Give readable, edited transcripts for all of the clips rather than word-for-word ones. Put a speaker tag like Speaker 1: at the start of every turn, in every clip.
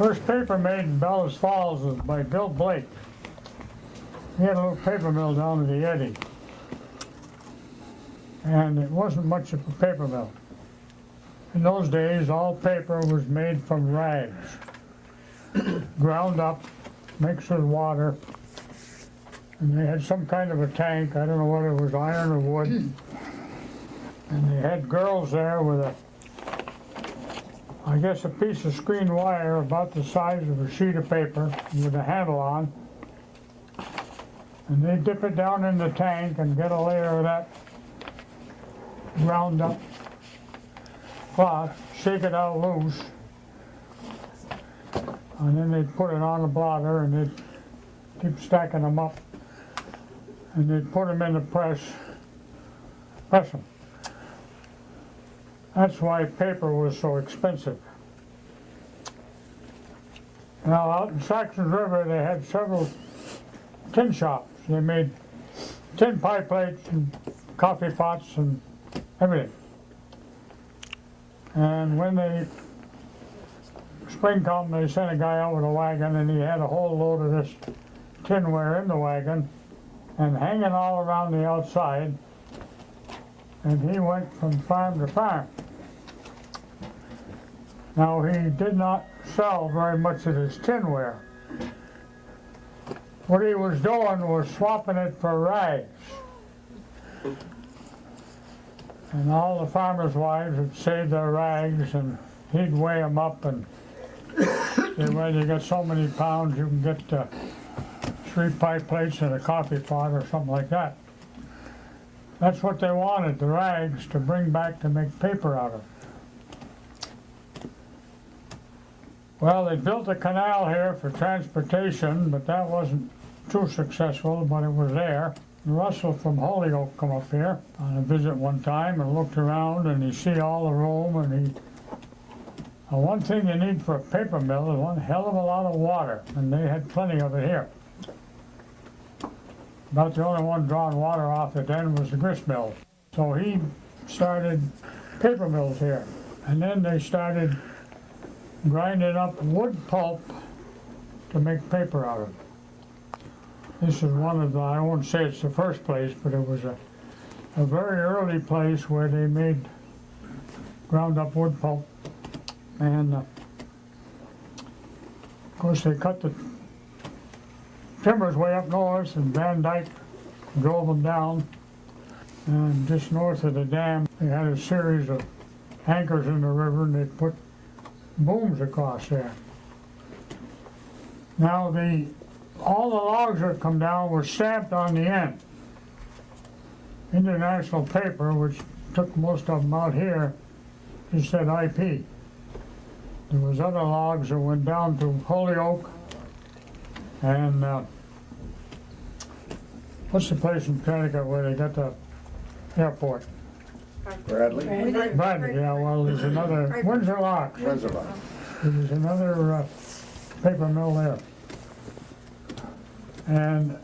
Speaker 1: First paper made in Bellas Falls was by Bill Blake. He had a little paper mill down at the Eddy. And it wasn't much of a paper mill. In those days, all paper was made from rags. Ground up, mixed with water. And they had some kind of a tank, I don't know whether it was iron or wood. And they had girls there with I guess a piece of screen wire about the size of a sheet of paper with a handle on. And they dip it down in the tank and get a layer of that ground up cloth, shake it out loose, and then they'd put it on a blotter and they'd keep stacking them up, and they'd put them in the press them. That's why paper was so expensive. Now out in Saxon's River they had several tin shops. They made tin pie plates and coffee pots and everything. And when the spring come, they sent a guy out with a wagon and he had a whole load of this tinware in the wagon and hanging all around the outside, and he went from farm to farm. Now he did not sell very much of his tinware. What he was doing was swapping it for rags. And all the farmers' wives would save their rags, and he'd weigh them up and say, well, you got so many pounds, you can get 3 pie plates and a coffee pot or something like that. That's what they wanted, the rags, to bring back to make paper out of. Well, they built a canal here for transportation, but that wasn't too successful, but it was there. Russell from Holyoke come up here on a visit one time and looked around, and he see all the room, and one thing you need for a paper mill is one hell of a lot of water, and they had plenty of it here. About the only one drawing water off it then was the grist mill. So he started paper mills here, and then they started grinding up wood pulp to make paper out of it. This is one of the, I won't say it's the first place, but it was a very early place where they made ground up wood pulp. And of course they cut the timbers way up north, and Van Dyke drove them down. And just north of the dam, they had a series of anchors in the river, and they put booms across there. Now all the logs that come down were stamped on the end. International paper, which took most of them out here, just said IP. There was other logs that went down to Holyoke and what's the place in Connecticut where they got the airport?
Speaker 2: Bradley?
Speaker 1: Bradley, yeah, well, there's another, Windsor Locks.
Speaker 2: Windsor Locks.
Speaker 1: There's another paper mill there. And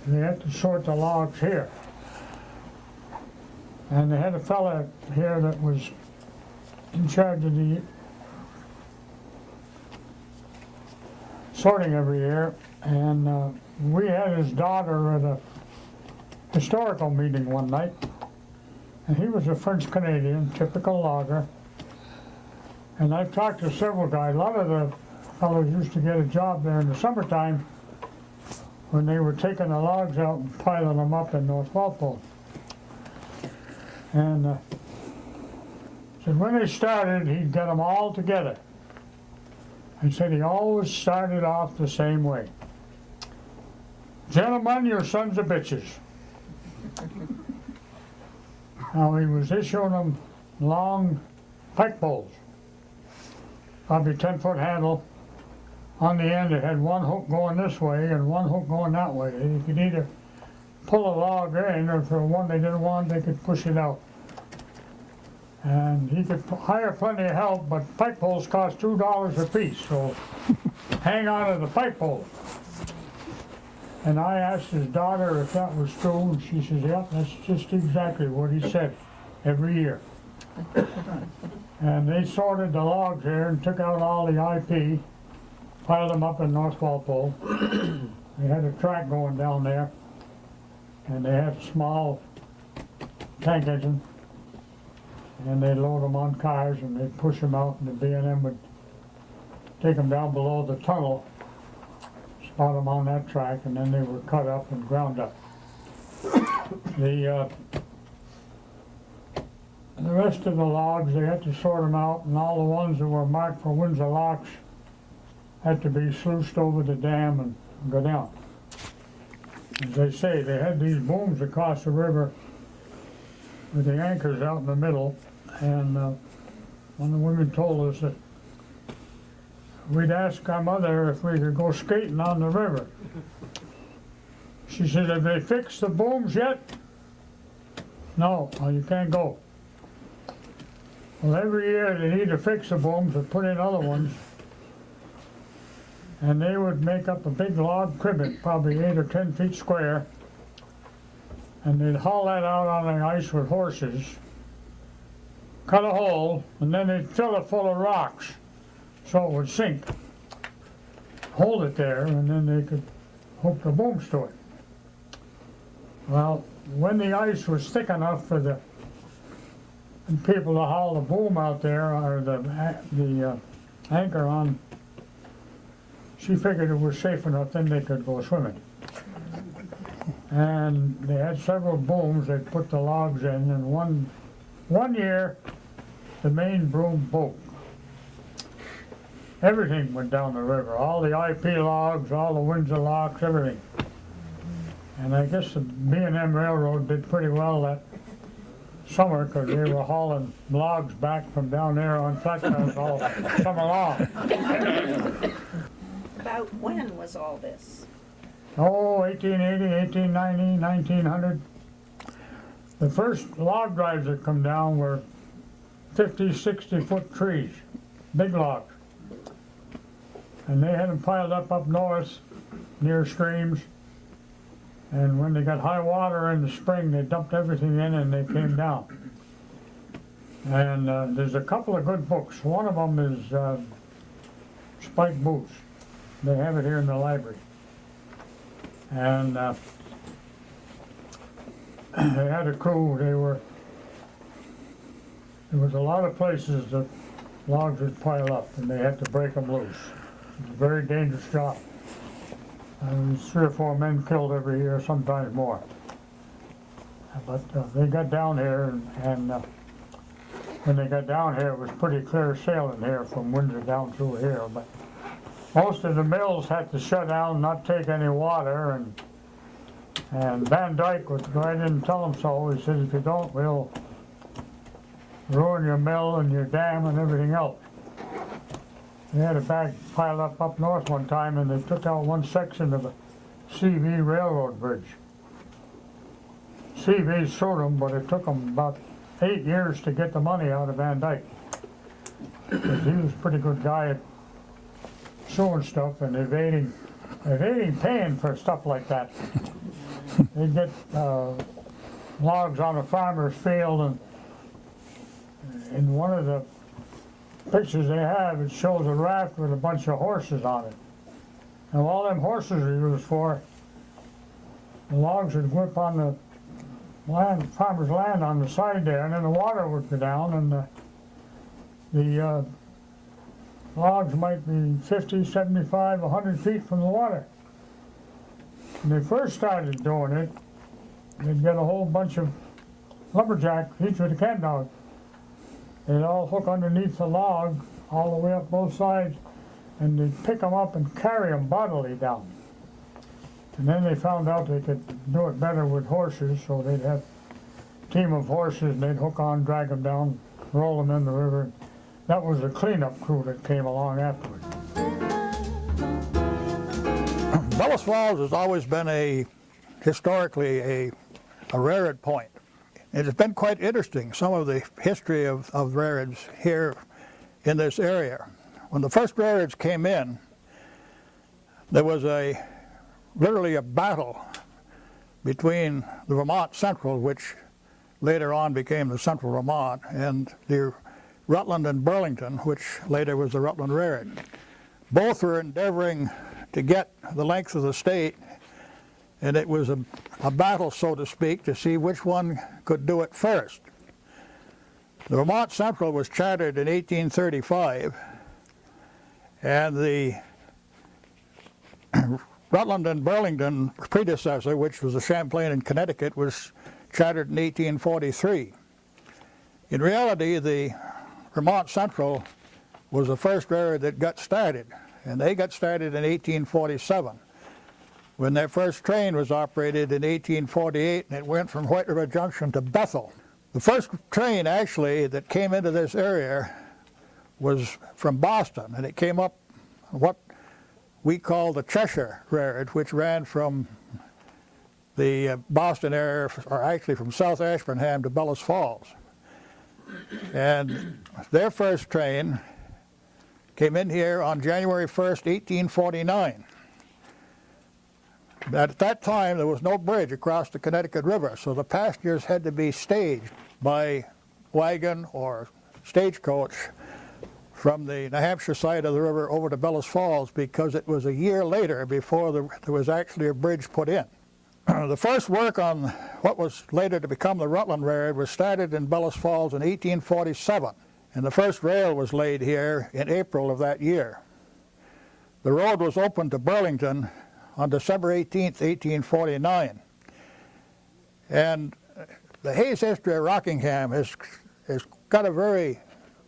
Speaker 1: they had to sort the logs here. And they had a fella here that was in charge of the sorting every year, and we had his daughter at a historical meeting one night, and he was a French-Canadian, typical logger, and I've talked to several guys. A lot of the fellows used to get a job there in the summertime when they were taking the logs out and piling them up in North Walpole. And said when they started, he'd get them all together. He said he always started off the same way. Gentlemen, you're sons of bitches. Now he was issuing them long pike poles, probably 10-foot handle. On the end it had one hook going this way and one hook going that way. You could either pull a log in, or for one they didn't want, they could push it out. And he could hire plenty of help, but pike poles cost $2 a piece, so hang on to the pike pole. And I asked his daughter if that was true, and she says, yep, that's just exactly what he said every year. And they sorted the logs there and took out all the IP, piled them up in North Walpole. They had a track going down there, and they had a small tank engine, and they'd load them on cars and they'd push them out, and the B&M would take them down below the tunnel, spot them on that track, and then they were cut up and ground up. The rest of the logs, they had to sort them out, and all the ones that were marked for Windsor locks had to be sluiced over the dam and go down. As they say, they had these booms across the river with the anchors out in the middle, and one of the women told us that we'd ask our mother if we could go skating on the river. She said, have they fixed the booms yet? No, well, you can't go. Well, every year they'd either fix the booms or put in other ones, and they would make up a big log cribbet, probably 8 or 10 feet square, and they'd haul that out on the ice with horses, cut a hole, and then they'd fill it full of rocks so it would sink. Hold it there, and then they could hook the booms to it. Well, when the ice was thick enough for the people to haul the boom out there, or the anchor on, she figured it was safe enough, then they could go swimming. And they had several booms they'd put the logs in, and one year the main boom broke. Everything went down the river, all the IP logs, all the Windsor locks, everything. And I guess the B&M Railroad did pretty well that summer, because they were hauling logs back from down there on flat cars all summer long.
Speaker 2: About when was all this?
Speaker 1: Oh, 1880, 1890, 1900. The first log drives that come down were 50, 60-foot trees, big logs. And they had them piled up north near streams. And when they got high water in the spring, they dumped everything in and they came down. And there's a couple of good books. One of them is Spike Boots. They have it here in the library. And they had a crew. There was a lot of places that logs would pile up, and they had to break them loose. It was a very dangerous job. There's 3 or 4 men killed every year, sometimes more. But they got down here, and when they got down here, it was pretty clear sailing here from Windsor down through here. But most of the mills had to shut down, not take any water, and Van Dyke would go ahead and tell them so. He said, if you don't, we'll ruin your mill and your dam and everything else. They had a bag piled up north one time, and they took out one section of a CV railroad bridge. CV sued them, but it took them about 8 years to get the money out of Van Dyke. Because he was a pretty good guy at suing stuff and evading paying for stuff like that. They'd get logs on a farmer's field, and in one of the pictures they have, it shows a raft with a bunch of horses on it. And all them horses are used for, the logs would whip on the land, farmer's land on the side there, and then the water would go down, and the logs might be 50, 75, 100 feet from the water. When they first started doing it, they'd get a whole bunch of lumberjacks, each with a cat dog. They'd all hook underneath the log all the way up both sides, and they'd pick them up and carry them bodily down. And then they found out they could do it better with horses, so they'd have a team of horses, and they'd hook on, drag them down, roll them in the river. That was the cleanup crew that came along afterwards.
Speaker 3: Bellows Falls has always been historically a railroad point. It has been quite interesting, some of the history of railroads here in this area. When the first railroads came in, there was literally a battle between the Vermont Central, which later on became the Central Vermont, and the Rutland and Burlington, which later was the Rutland Railroad. Both were endeavoring to get the length of the state, and it was a battle, so to speak, to see which one could do it first. The Vermont Central was chartered in 1835, and the Rutland and Burlington predecessor, which was the Champlain in Connecticut, was chartered in 1843. In reality, the Vermont Central was the first railroad that got started, and they got started in 1847, when their first train was operated in 1848, and it went from White River Junction to Bethel. The first train, actually, that came into this area was from Boston, and it came up what we call the Cheshire Railroad, which ran from the Boston area, or actually from South Ashburnham to Bellows Falls. And their first train came in here on January 1st, 1849. At that time, there was no bridge across the Connecticut River, so the passengers had to be staged by wagon or stagecoach from the New Hampshire side of the river over to Bellows Falls, because it was a year later before there was actually a bridge put in. The first work on what was later to become the Rutland Railroad was started in Bellows Falls in 1847, and the first rail was laid here in April of that year. The road was opened to Burlington on December 18th, 1849. And the Hayes history of Rockingham has got a very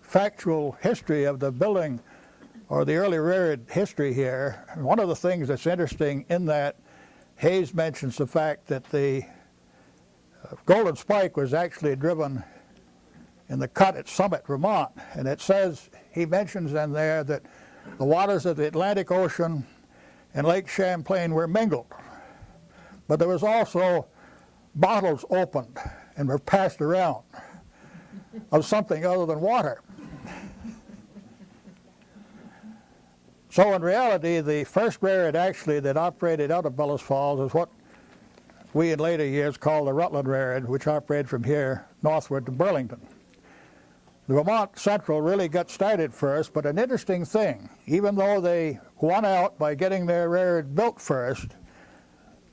Speaker 3: factual history of the building or the early railroad history here. And one of the things that's interesting in that, Hayes mentions the fact that the Golden Spike was actually driven in the cut at Summit, Vermont. And it says, he mentions in there that the waters of the Atlantic Ocean and Lake Champlain were mingled. But there was also bottles opened and were passed around of something other than water. So in reality, the first railroad actually that operated out of Bellows Falls is what we in later years call the Rutland Railroad, which operated from here northward to Burlington. The Vermont Central really got started first, but an interesting thing, even though they won out by getting their railroad built first,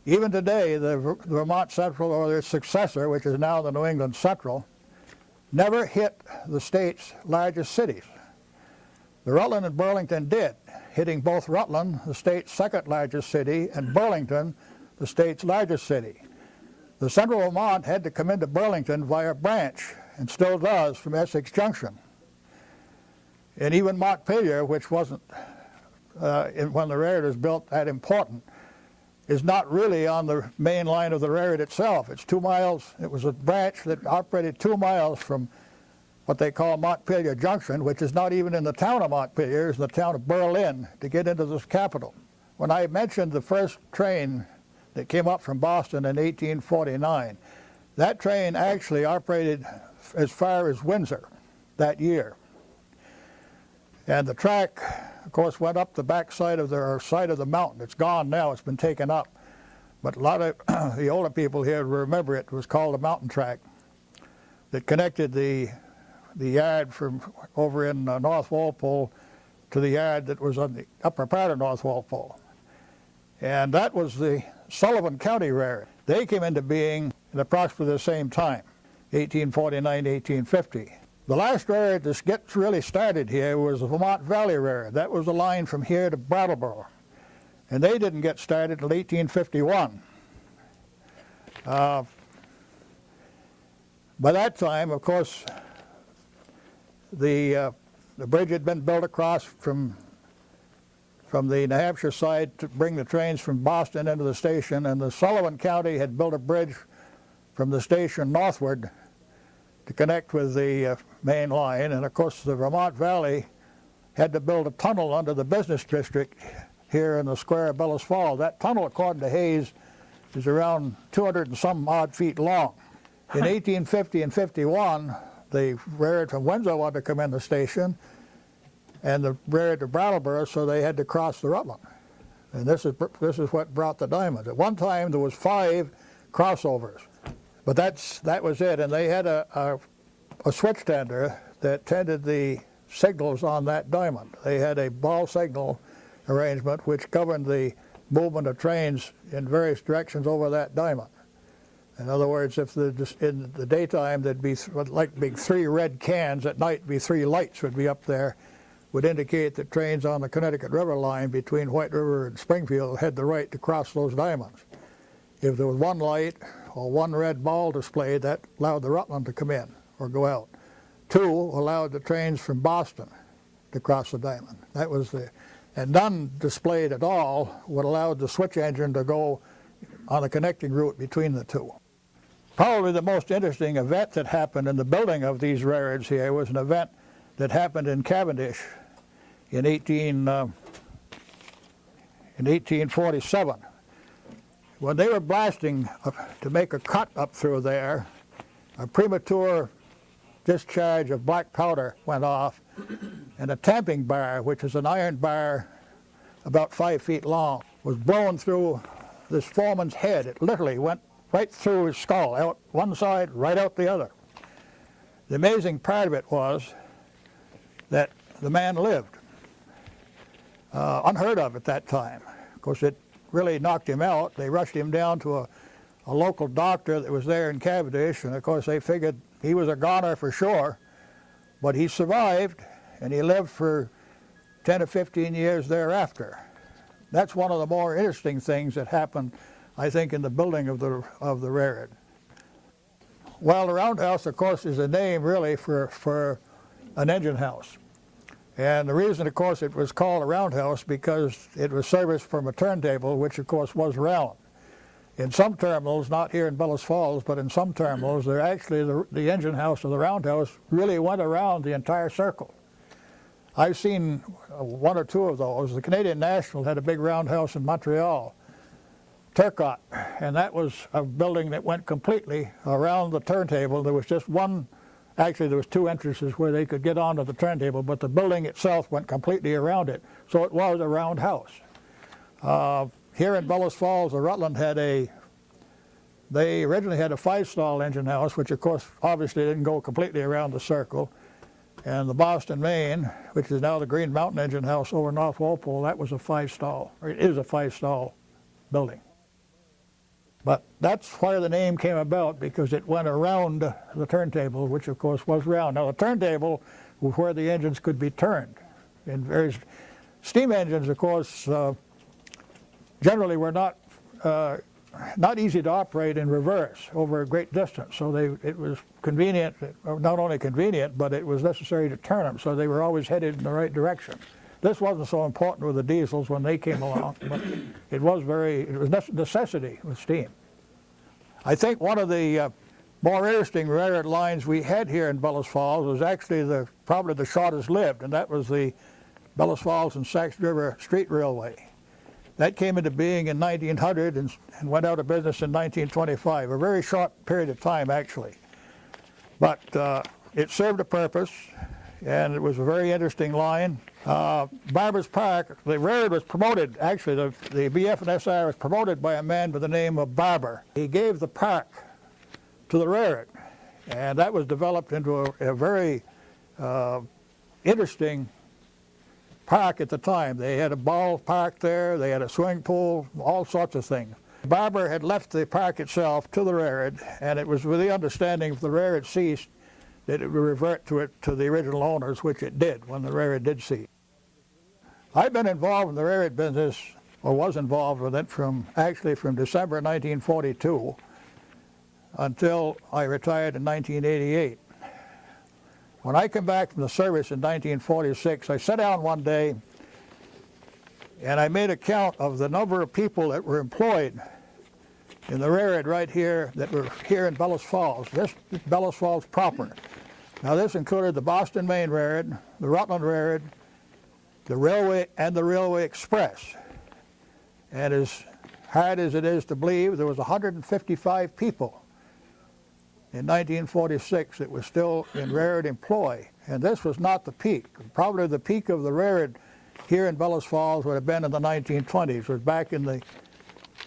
Speaker 3: even today the Vermont Central, or their successor, which is now the New England Central, never hit the state's largest cities. The Rutland and Burlington did, hitting both Rutland, the state's second largest city, and Burlington, the state's largest city. The Central Vermont had to come into Burlington via branch, and still does, from Essex Junction. And even Montpelier, which wasn't, when the railroad was built, that important, is not really on the main line of the railroad itself. It's 2 miles, it was a branch that operated 2 miles from what they call Montpelier Junction, which is not even in the town of Montpelier, it's in the town of Berlin, to get into this capital. When I mentioned the first train that came up from Boston in 1849, that train actually operated as far as Windsor that year. And the track, of course, went up the backside of side of the mountain. It's gone now, it's been taken up. But a lot of the older people here remember it was called the mountain track that connected the yard from over in North Walpole to the yard that was on the upper part of North Walpole. And that was the Sullivan County Railroad. They came into being at approximately the same time, 1849, 1850. The last railroad that gets really started here was the Vermont Valley Railroad. That was the line from here to Brattleboro. And they didn't get started until 1851. By that time, of course, the bridge had been built across from the New Hampshire side to bring the trains from Boston into the station, and the Sullivan County had built a bridge from the station northward to connect with the main line. And of course the Vermont Valley had to build a tunnel under the business district here in the square of Bellows Falls. That tunnel, according to Hayes, is around 200 and some odd feet long. In 1850 and 51, the railroad from Windsor wanted to come in the station, and the railroad to Brattleboro, so they had to cross the Rutland. And this is what brought the diamonds. At one time there was 5 crossovers, but that was it. And they had a switch tender that tended the signals on that diamond. They had a ball signal arrangement which governed the movement of trains in various directions over that diamond. In other words, if in the daytime there'd be like big 3 red cans, at night be 3 lights would be up there, would indicate that trains on the Connecticut River line between White River and Springfield had the right to cross those diamonds. If there was 1 light or 1 red ball displayed, that allowed the Rutland to come in or go out. 2 allowed the trains from Boston to cross the diamond. That was and none displayed at all would allow the switch engine to go on a connecting route between the 2. Probably the most interesting event that happened in the building of these railroads here was an event that happened in Cavendish in 1847. When they were blasting to make a cut up through there, a premature discharge of black powder went off, and a tamping bar, which is an iron bar about 5 feet long, was blown through this foreman's head. It literally went right through his skull, out one side, right out the other. The amazing part of it was that the man lived. Unheard of at that time. Of course, it really knocked him out. They rushed him down to a local doctor that was there in Cavendish, and of course they figured he was a goner for sure, but he survived, and he lived for 10 or 15 years thereafter. That's one of the more interesting things that happened, I think, in the building of the railroad. Well, the roundhouse, of course, is a name really for an engine house. And the reason, of course, it was called a roundhouse because it was serviced from a turntable, which, of course, was round. In some terminals, not here in Bellows Falls, but in some terminals, they're actually the engine house or the roundhouse really went around the entire circle. I've seen 1 or 2 of those. The Canadian National had a big roundhouse in Montreal, Turcotte, and that was a building that went completely around the turntable. There was just one, actually there was 2 entrances where they could get onto the turntable, but the building itself went completely around it, so it was a round house. Here in Bellows Falls, the Rutland they originally had a 5-stall engine house, which of course obviously didn't go completely around the circle. And the Boston, Maine, which is now the Green Mountain Engine House over North Walpole, that was a 5-stall, or it is a 5-stall building. But that's where the name came about, because it went around the turntable, which of course was round. Now the turntable was where the engines could be turned. And various steam engines, of course, generally were not easy to operate in reverse over a great distance. So it was convenient, not only convenient, but it was necessary to turn them, so they were always headed in the right direction. This wasn't so important with the diesels when they came along, but it was necessity with steam. I think one of the more interesting railroad lines we had here in Bellows Falls was actually probably the shortest lived, and that was the Bellows Falls and Sax River Street Railway. That came into being in 1900 and went out of business in 1925, a very short period of time actually. But it served a purpose, and it was a very interesting line. Barber's Park, the railroad was promoted, actually the BF and SR was promoted by a man by the name of Barber. He gave the park to the railroad, and that was developed into a very interesting park at the time. They had a ballpark there, they had a swimming pool, all sorts of things. Barber had left the park itself to the railroad, and it was with the understanding if the railroad ceased that it would revert to the original owners, which it did when the railroad did cease. I've been involved in the railroad business, or was involved with it, from December 1942 until I retired in 1988. When I came back from the service in 1946, I sat down one day and I made a count of the number of people that were employed in the railroad right here that were here in Bellows Falls, this Bellows Falls proper. Now this included the Boston Main Railroad, the Rutland Railroad, the railway, and the Railway Express. And as hard as it is to believe, there was 155 people in 1946 that was still in railroad employ, and this was not the peak. Probably the peak of the railroad here in Bellows Falls would have been in the 1920s, was back in the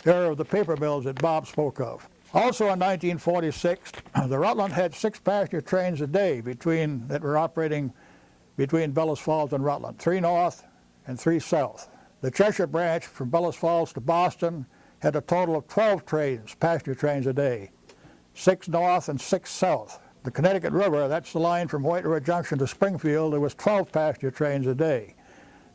Speaker 3: era of the paper mills that Bob spoke of. Also in 1946, the Rutland had 6 passenger trains a day that were operating between Bellows Falls and Rutland, 3 north and 3 south. The Cheshire branch from Bellows Falls to Boston had a total of 12 trains, passenger trains a day, 6 north and 6 south. The Connecticut River, that's the line from White River Junction to Springfield, there was 12 passenger trains a day.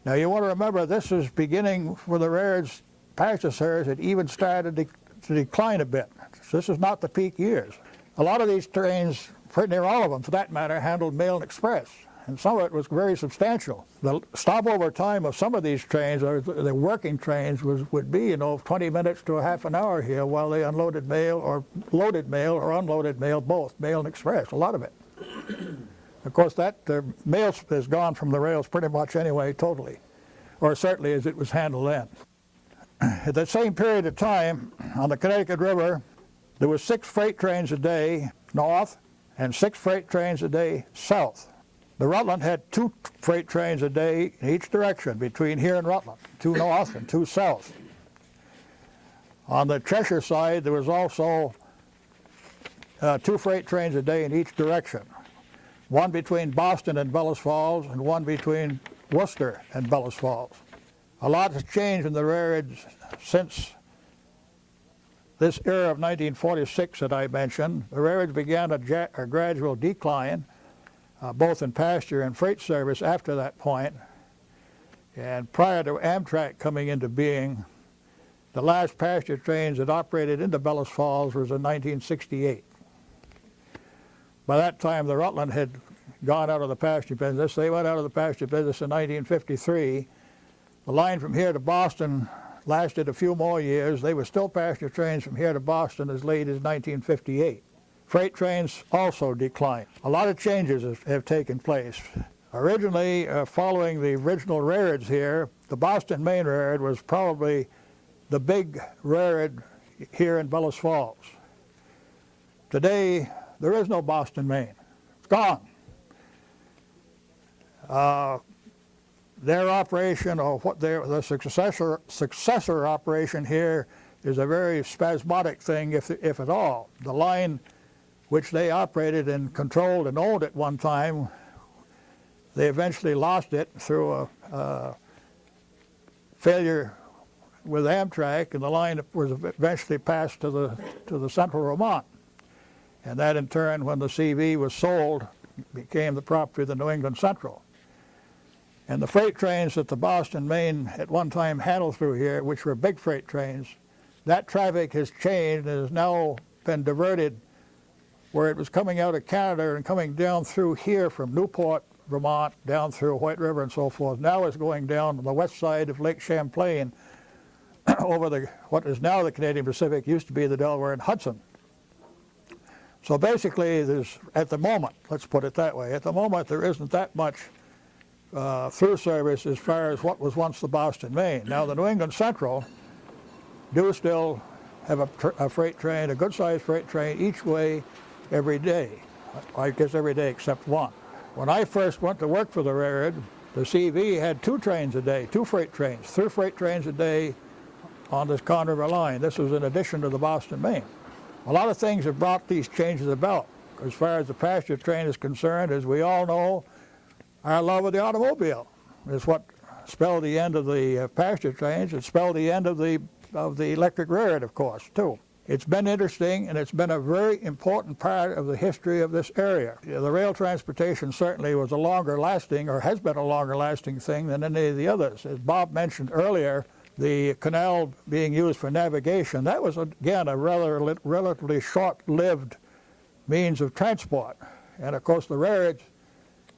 Speaker 3: Now you want to remember this is beginning when the railroads, passenger service had even started to decline a bit. So this is not the peak years. A lot of these trains, pretty near all of them for that matter, handled mail and express, and some of it was very substantial. The stopover time of some of these trains, or the working trains, would be 20 minutes to a half an hour here while they unloaded mail or loaded mail or unloaded mail, both mail and express, a lot of it. Of course, that mail is gone from the rails pretty much anyway, totally, or certainly as it was handled then. At that same period of time, on the Connecticut River, there were 6 freight trains a day north and 6 freight trains a day south. The Rutland had 2 freight trains a day in each direction between here and Rutland, 2 north and 2 south. On the Cheshire side, there was also 2 freight trains a day in each direction, one between Boston and Bellows Falls and one between Worcester and Bellows Falls. A lot has changed in the railroads since this era of 1946 that I mentioned. The railroads began a gradual decline, both in passenger and freight service after that point. And prior to Amtrak coming into being, the last passenger trains that operated into Bellows Falls was in 1968. By that time, the Rutland had gone out of the passenger business. They went out of the passenger business in 1953. The line from here to Boston lasted a few more years. They were still passenger trains from here to Boston as late as 1958. Freight trains also declined. A lot of changes have taken place. Originally, following the original railroads here, the Boston Main Railroad was probably the big railroad here in Bellows Falls. Today, there is no Boston Main. It's gone. Their operation, or the successor operation here, is a very spasmodic thing, if at all. The line which they operated and controlled and owned at one time, they eventually lost it through a failure with Amtrak, and the line was eventually passed to the Central Vermont. And that in turn, when the CV was sold, became the property of the New England Central. And the freight trains that the Boston Main at one time handled through here, which were big freight trains, that traffic has changed and has now been diverted where it was coming out of Canada and coming down through here from Newport, Vermont, down through White River and so forth. Now it's going down the west side of Lake Champlain over what is now the Canadian Pacific, used to be the Delaware and Hudson. So basically, at the moment, let's put it that way, at the moment there isn't that much through service as far as what was once the Boston Main. Now the New England Central do still have a freight train, a good-sized freight train each way every day. I guess every day except one. When I first went to work for the railroad, the CV had 2 trains a day, 2 freight trains, 3 freight trains a day on this Conn River line. This was in addition to the Boston Main. A lot of things have brought these changes about. As far as the passenger train is concerned, as we all know, our love of the automobile is what spelled the end of the passenger trains. It spelled the end of the electric railroad, of course, too. It's been interesting, and it's been a very important part of the history of this area. The rail transportation certainly was a longer lasting, or has been a longer lasting thing than any of the others. As Bob mentioned earlier, the canal being used for navigation, that was, again, a relatively short-lived means of transport. And of course, the railroads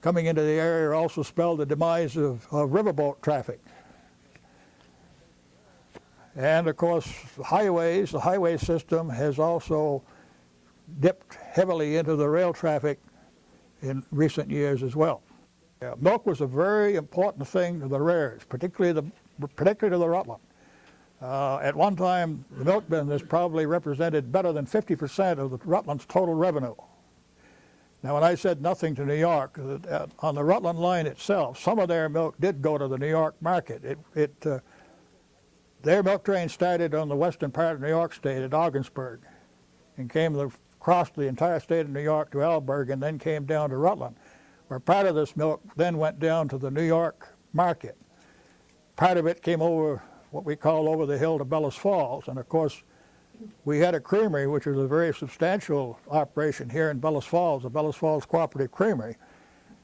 Speaker 3: coming into the area also spelled the demise of riverboat traffic. And of course, the highway system has also dipped heavily into the rail traffic in recent years as well. Milk was a very important thing to the railroads, particularly to the Rutland. At one time, the milk business probably represented better than 50% of the Rutland's total revenue. Now, when I said nothing to New York, on the Rutland line itself, some of their milk did go to the New York market. Their milk train started on the western part of New York State at Ogdensburg and crossed the entire state of New York to Alberg and then came down to Rutland, where part of this milk then went down to the New York market. part of it came over what we call over the hill to Bellows Falls. And of course, we had a creamery, which was a very substantial operation here in Bellows Falls, the Bellows Falls Cooperative Creamery.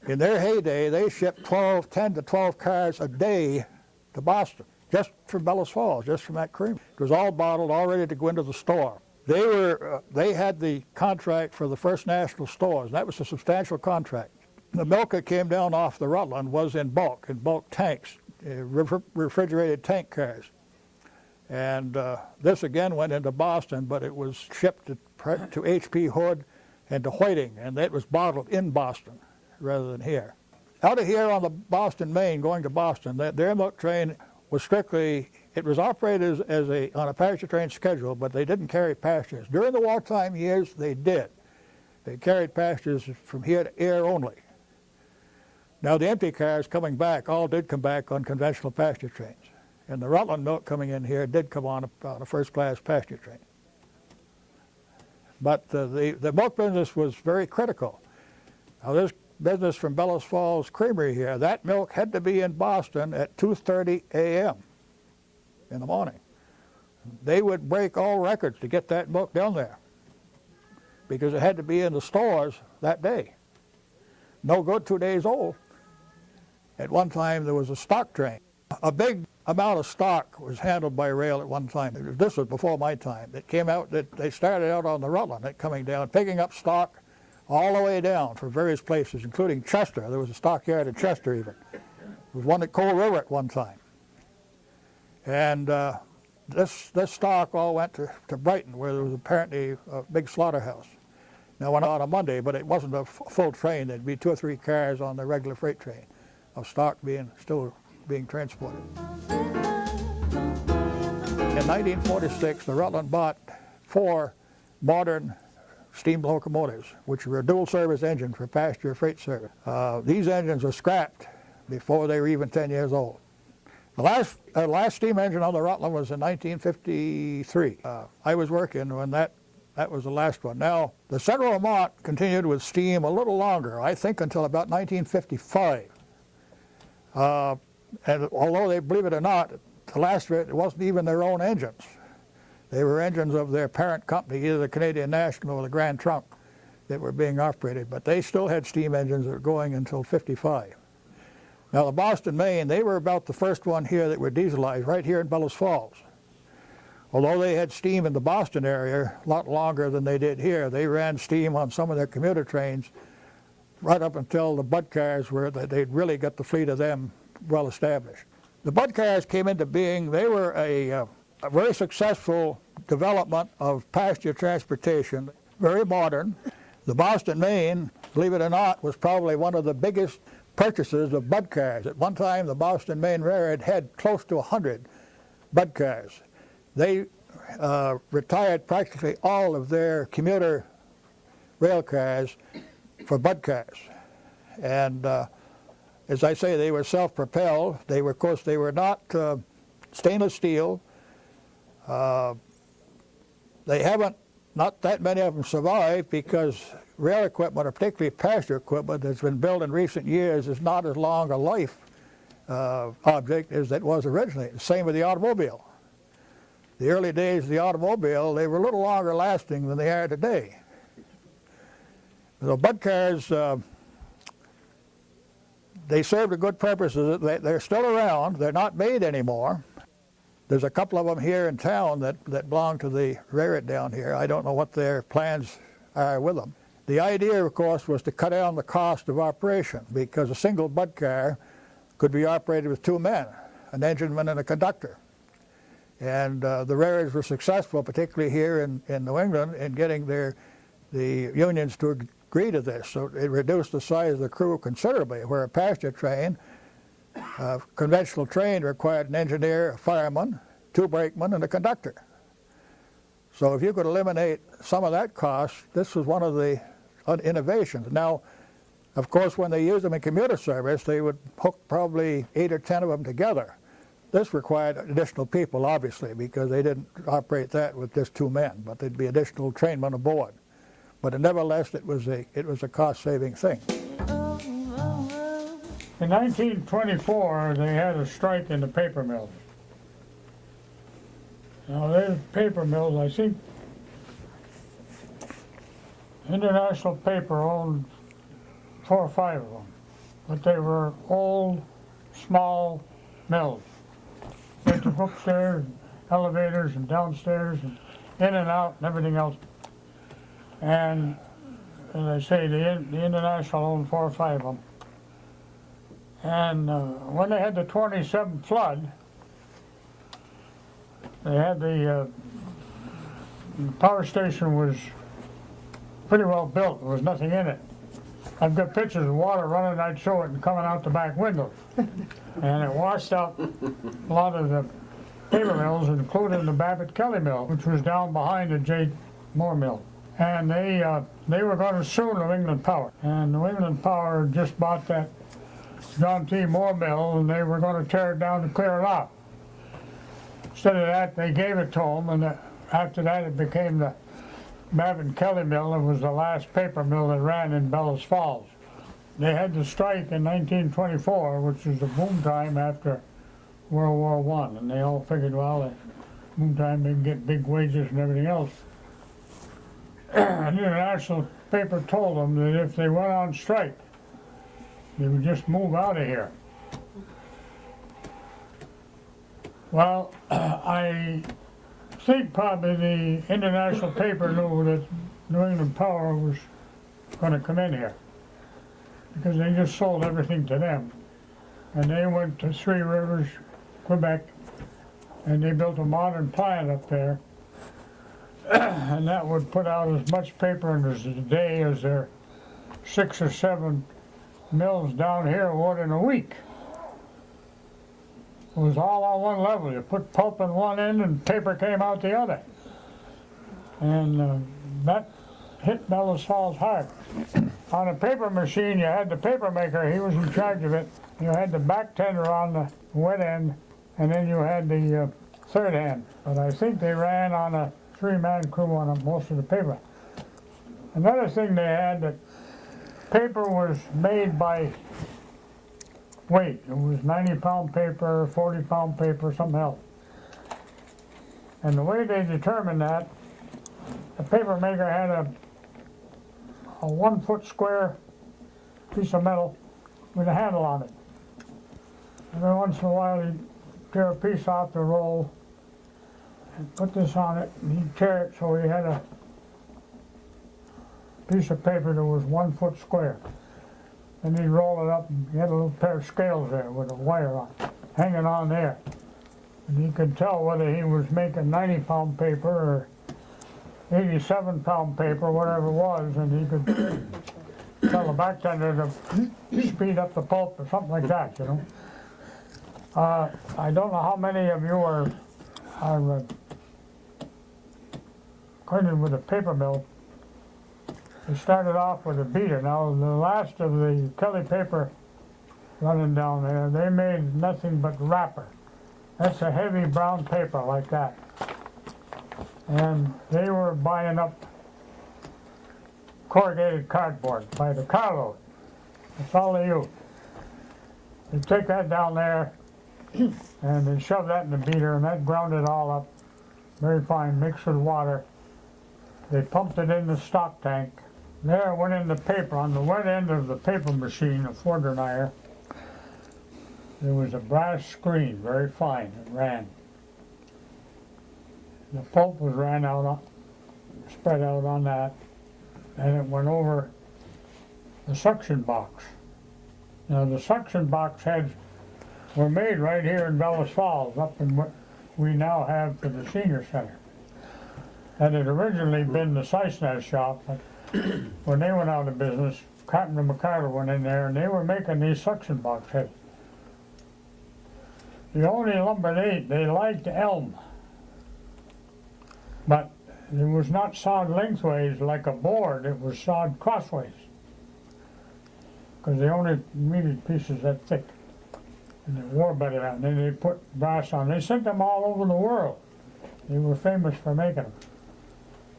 Speaker 3: In their heyday, they shipped 10 to 12 cars a day to Boston, just from Bellows Falls, just from that creamery. It was all bottled, all ready to go into the store. They had the contract for the First National stores. That was a substantial contract. The milk that came down off the Rutland was in bulk tanks, refrigerated tank cars. And this again went into Boston, but it was shipped to H.P. Hood and to Whiting, and it was bottled in Boston rather than here. Out of here on the Boston, Maine, going to Boston, their milk train was strictly, it was operated on a passenger train schedule, but they didn't carry passengers. During the wartime years, they did. They carried passengers from here to air only. Now the empty cars coming back all did come back on conventional passenger trains. And the Rutland milk coming in here did come on a first-class passenger train. But the milk business was very critical. Now this business from Bellows Falls Creamery here, that milk had to be in Boston at 2:30 a.m. in the morning. They would break all records to get that milk down there because it had to be in the stores that day. No good 2 days old. At one time there was a stock train. A big amount of stock was handled by rail at one time. This was before my time. It came out, they started out on the Rutland, coming down, picking up stock all the way down from various places, including Chester. There was a stockyard in Chester even. There was one at Coal River at one time. And this stock all went to Brighton, where there was apparently a big slaughterhouse. Now, it went out on a Monday, but it wasn't a full train. There'd be 2 or 3 cars on the regular freight train of stock still being transported. In 1946, the Rutland bought 4 modern steam locomotives, which were a dual-service engine for passenger freight service. These engines were scrapped before they were even 10 years old. The last steam engine on the Rutland was in 1953. I was working when that was the last one. Now, the Central Vermont continued with steam a little longer, I think until about 1955. And although they, believe it or not, the last of it wasn't even their own engines. They were engines of their parent company, either the Canadian National or the Grand Trunk, that were being operated. But they still had steam engines that were going until 55. Now the Boston, Maine, they were about the first one here that were dieselized, right here in Bellows Falls. Although they had steam in the Boston area a lot longer than they did here, they ran steam on some of their commuter trains right up until the Bud cars were, they'd really got the fleet of them well established. The Bud cars came into being, they were a very successful development of passenger transportation, very modern. The Boston, Maine, believe it or not, was probably one of the biggest purchasers of Bud cars. At one time, the Boston, Maine Railroad had close to 100 Bud cars. They retired practically all of their commuter rail cars for Bud cars. And as I say, they were self-propelled. They were, of course, they were not stainless steel. Not that many of them survived because rail equipment, or particularly passenger equipment that's been built in recent years, is not as long a life object as it was originally. Same with the automobile. The early days of the automobile, they were a little longer lasting than they are today. The Bud cars, they served a good purpose. They're still around. They're not made anymore. There's a couple of them here in town that belong to the railroad down here. I don't know what their plans are with them. The idea, of course, was to cut down the cost of operation because a single Bud car could be operated with 2 men, an engineman and a conductor. And the railroads were successful, particularly here in New England, in getting the unions to agree to this. So it reduced the size of the crew considerably, where a passenger train, a conventional train, required an engineer, a fireman, 2 brakemen, and a conductor. So if you could eliminate some of that cost, this was one of the innovations. Now, of course, when they used them in commuter service, they would hook probably 8 or 10 of them together. This required additional people, obviously, because they didn't operate that with just 2 men, but there'd be additional trainmen aboard. But nevertheless, it was a cost-saving thing.
Speaker 1: In 1924, they had a strike in the paper mills. Now, there's paper mills, I think International Paper owned 4 or 5 of them, but they were old, small mills. They took upstairs, and elevators, and downstairs, and in and out, and everything else. And as I say, the International owned 4 or 5 of them. And when they had the 27 flood, they had the power station was pretty well built. There was nothing in it. I've got pictures of water running. I'd show it and coming out the back window. And it washed out a lot of the paper mills, including the Babbitt Kelly Mill, which was down behind the J. Moore Mill. And they were going to sue New England Power. And New England Power just bought that John T. Moore Mill, and they were going to tear it down and clear it out. Instead of that, they gave it to them, and after that it became the Babbitt Kelly Mill. It was the last paper mill that ran in Bellows Falls. They had the strike in 1924, which was the boom time after World War I, and they all figured, well, at boom time they can get big wages and everything else. And the International Paper told them that if they went on strike, they would just move out of here. Well, I think probably the International Paper knew that New England Power was going to come in here, because they just sold everything to them. And they went to Three Rivers, Quebec, and they built a modern plant up there. And that would put out as much paper in a day as their 6 or 7 mills down here would in a week. It was all on one level. You put pulp in one end and paper came out the other. And that hit Bellows Falls hard. On a paper machine, you had the paper maker, he was in charge of it. You had the back tender on the wet end, and then you had the third hand. But I think they ran on a 3-man crew on most of the paper. Another thing they had, that paper was made by weight. It was 90-pound paper, 40-pound paper, something else. And the way they determined that, the paper maker had a 1-foot square piece of metal with a handle on it. Every once in a while he'd tear a piece off the roll and put this on it, and he'd tear it so he had a piece of paper that was 1 foot square. And he'd roll it up, and he had a little pair of scales there with a wire on, hanging on there. And you could tell whether he was making 90-pound paper or 87-pound paper, whatever it was, and he could tell the bartender to speed up the pulp or something like that, you know. I don't know how many of you are acquainted with a paper mill. They started off with a beater. Now, the last of the Kelly paper running down there, they made nothing but wrapper. That's a heavy brown paper like that. And they were buying up corrugated cardboard by the carload. That's all they used. They take that down there and they shove that in the beater, and that ground it all up very fine, mixed with water. They pumped it in the stock tank. There it went in the paper. On the wet end of the paper machine, a floor dryer, there was a brass screen, very fine, it ran. The pulp was spread out on that, and it went over the suction box. Now the suction box heads were made right here in Bellows Falls, up in what we now have for the senior center. And it had originally been the Seisner shop, but when they went out of business, Cotton and McCarter went in there, and they were making these suction box heads. The only lumber they liked elm, but it was not sawed lengthways like a board, it was sawed crossways, because they only needed pieces that thick, and they wore better than that. And then they put brass on. They sent them all over the world. They were famous for making them.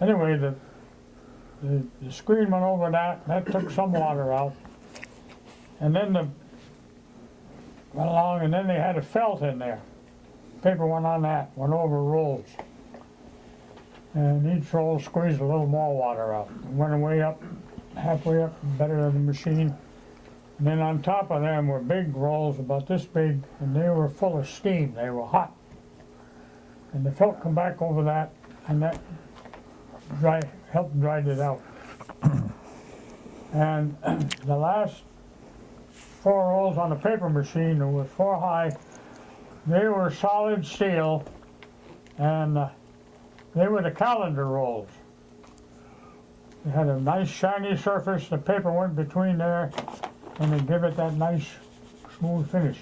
Speaker 1: Anyway, the screen went over that took some water out, and then the went along, and then they had a felt in there. Paper went on that, went over rolls. And each roll squeezed a little more water out. Went way up, halfway up, better than the machine. And then on top of them were big rolls about this big, and they were full of steam. They were hot. And the felt come back over that, and that helped dry it out. And the last 4 rolls on the paper machine, there was 4 high. They were solid steel, and they were the calendar rolls. They had a nice shiny surface, the paper went between there, and they give it that nice smooth finish.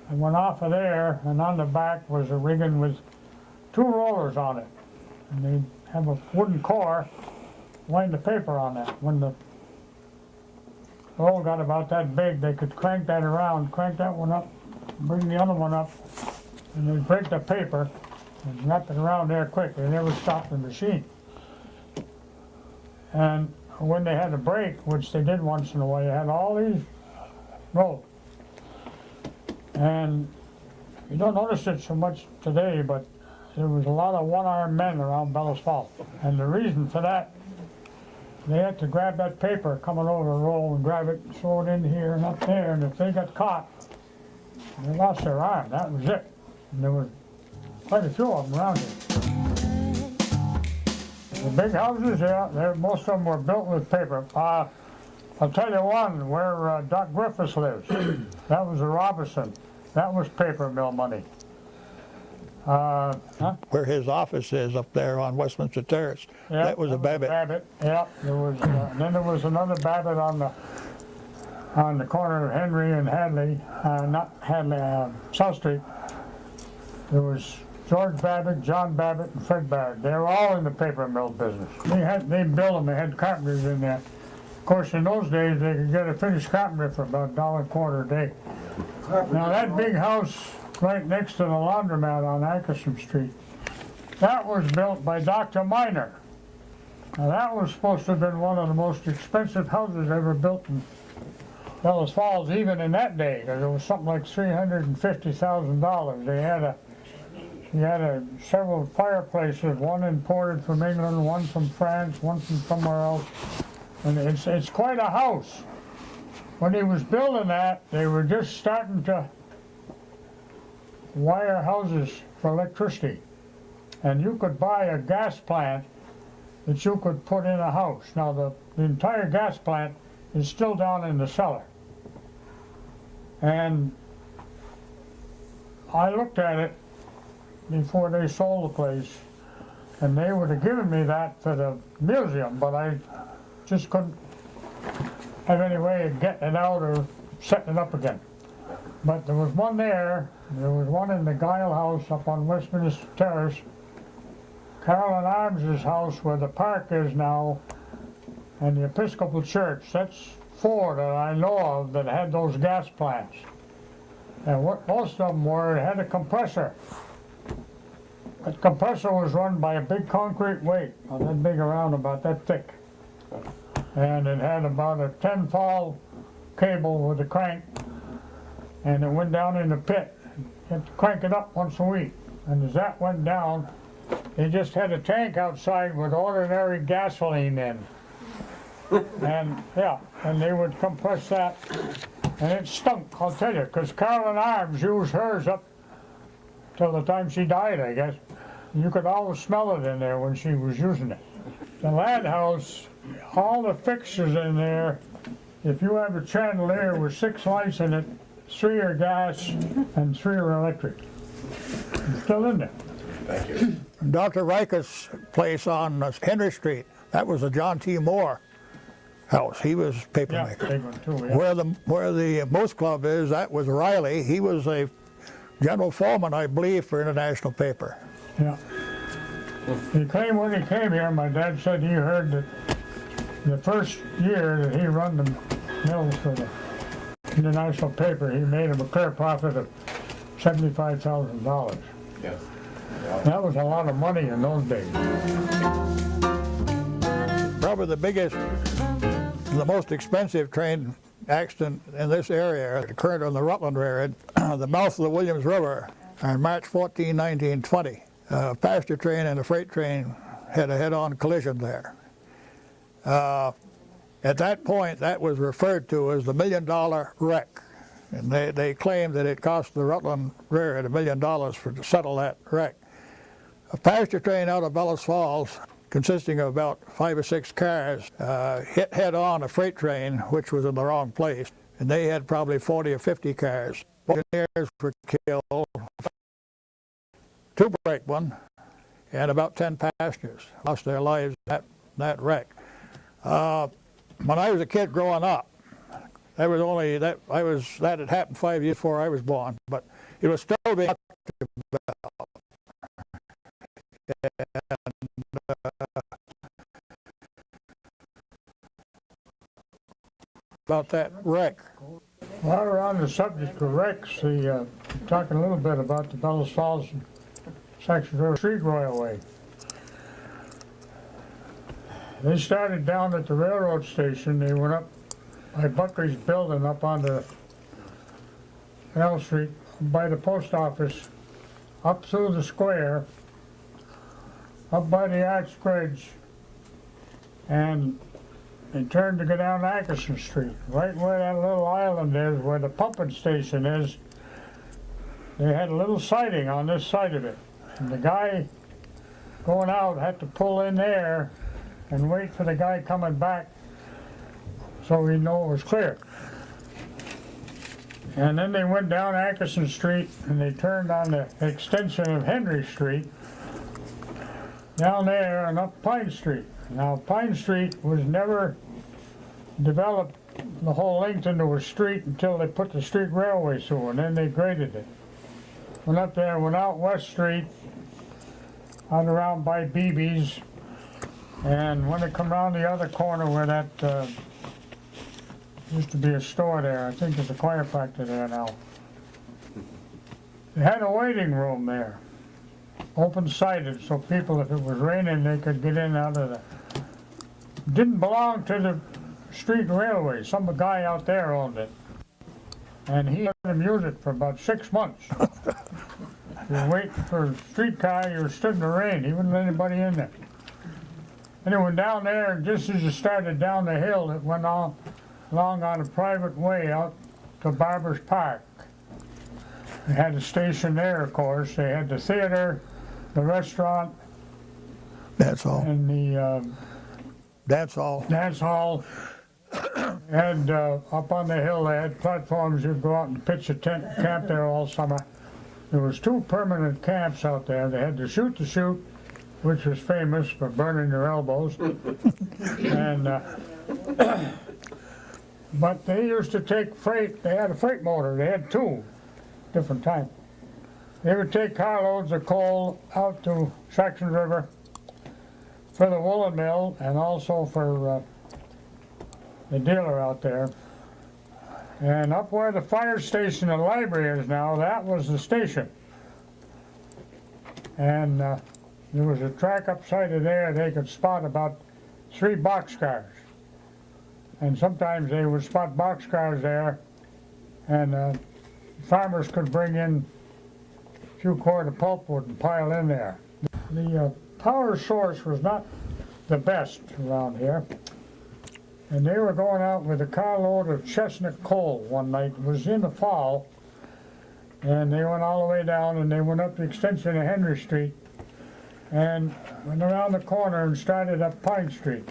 Speaker 1: I went off of there, and on the back was a rigging with 2 rollers on it. And they have a wooden core, line the paper on that. When the roll got about that big, they could crank that around, crank that one up, bring the other one up, and they'd break the paper and wrap it around there quick. They never stopped the machine. And when they had a break, which they did once in a while, you had all these rolls. And you don't notice it so much today, but there was a lot of one-armed men around Bellows Falls. And the reason for that, they had to grab that paper coming over a roll and grab it, throw it in here and up there, and if they got caught, they lost their arm. That was it. And there was quite a few of them around here. The big houses, yeah, most of them were built with paper. I'll tell you one, where Doc Griffiths lives. That was a Robinson. That was paper mill money.
Speaker 3: Where his office is up there on Westminster Terrace.
Speaker 1: Yeah,
Speaker 3: that was a Babbitt.
Speaker 1: Yeah, there was. Then there was another Babbitt on the corner of Henry and Hadley, not Hadley, South Street. There was George Babbitt, John Babbitt, and Fred Babbitt. They were all in the paper mill business. They built them. They had carpenters in there. Of course, in those days, they could get a finished carpenter for about $1.25 a day. Now that big house right next to the laundromat on Ackerson Street, that was built by Dr. Miner. Now that was supposed to have been one of the most expensive houses ever built in Bellows Falls, even in that day, because it was something like $350,000. He had several fireplaces, one imported from England, one from France, one from somewhere else. And it's quite a house. When he was building that, they were just starting to wire houses for electricity. And you could buy a gas plant that you could put in a house. Now the entire gas plant is still down in the cellar. And I looked at it before they sold the place, and they would have given me that for the museum, but I just couldn't have any way of getting it out or setting it up again. But there was one there was one in the Guile House up on Westminster Terrace, Carolyn Arms's house where the park is now, and the Episcopal Church. That's 4 that I know of that had those gas plants. And what most of them were, it had a compressor. That compressor was run by a big concrete weight, about that big around, about that thick. And it had about a 10-fall cable with a crank, and it went down in the pit. You had to crank it up once a week. And as that went down, they just had a tank outside with ordinary gasoline in. And yeah, and they would compress that, and it stunk, I'll tell you, because Carolyn Arms used hers up till the time she died, I guess. You could always smell it in there when she was using it. The Ladd House, all the fixtures in there, if you have a chandelier with 6 lights in it, 3 are gas and 3 are electric. It's still in there.
Speaker 4: Thank you.
Speaker 3: Dr. Riker's place on Henry Street, that was a John T. Moore house. He was paper
Speaker 1: Yeah,
Speaker 3: maker.
Speaker 1: big one too, yeah.
Speaker 3: Where the Moose Club is, that was Riley. He was a general foreman, I believe, for International Paper.
Speaker 1: Yeah. He claimed when he came here, my dad said he heard that the first year that he run the mills for the International Paper, he made him a clear profit of $75,000.
Speaker 4: Yes.
Speaker 3: That was a lot of money in those days. Probably the biggest, the most expensive train accident in this area occurred on the Rutland Railroad, the mouth of the Williams River, on March 14, 1920. A passenger train and a freight train had a head-on collision there. At that point, that was referred to as the $1 million wreck. And they claimed that it cost the Rutland Railroad $1 million to settle that wreck. A passenger train out of Bellows Falls, consisting of about 5 or 6 cars, hit head-on a freight train, which was in the wrong place. And they had probably 40 or 50 cars. Engineers were killed, 2 brakemen, and about 10 passengers lost their lives in that wreck. When I was a kid growing up, that had happened 5 years before I was born, but it was still being talked about. About that wreck.
Speaker 1: While we're on the subject of wrecks, talking a little bit about the Bellows Falls Section River Street Railway. They started down at the railroad station. They went up by Buckley's building up onto L Street, by the post office, up through the square, up by the Arch Bridge, and they turned to go down Atkinson Street. Right where that little island is, where the pumping station is, they had a little siding on this side of it. And the guy going out had to pull in there and wait for the guy coming back so he'd know it was clear. And then they went down Atkinson Street and they turned on the extension of Henry Street down there and up Pine Street. Now Pine Street was never developed the whole length into a street until they put the street railway through, and then they graded it. Went up there, went out West Street, out around by Beebe's, and when they come around the other corner where that used to be a store there, I think there's a chiropractor there now. They had a waiting room there, open-sided, so people, if it was raining, they could get in out of the... Didn't belong to the street railway. Some guy out there owned it. And he let them use it for about 6 months. You were waiting for a streetcar, you were stood in the rain. He wouldn't let anybody in there. And it went down there, and just as you started down the hill, it went on along on a private way out to Barber's Park. They had a station there, of course. They had the theater, the restaurant,
Speaker 3: That's all.
Speaker 1: and the
Speaker 3: That's all.
Speaker 1: dance hall. And up on the hill, they had platforms. You'd go out and pitch a tent and camp there all summer. There was 2 permanent camps out there. They had the Shoot the Chute, which was famous for burning your elbows. And but they used to take freight. They had a freight motor. They had 2 different types. They would take carloads of coal out to Saxon River for the woolen mill and also for the dealer out there. And up where the fire station and library is now, that was the station. And there was a track upside of there. They could spot about 3 boxcars. And sometimes they would spot boxcars there, and farmers could bring in a few cord of pulpwood and pile in there. The power source was not the best around here. And they were going out with a carload of chestnut coal one night. It was in the fall. And they went all the way down, and they went up the extension of Henry Street and went around the corner and started up Pine Street.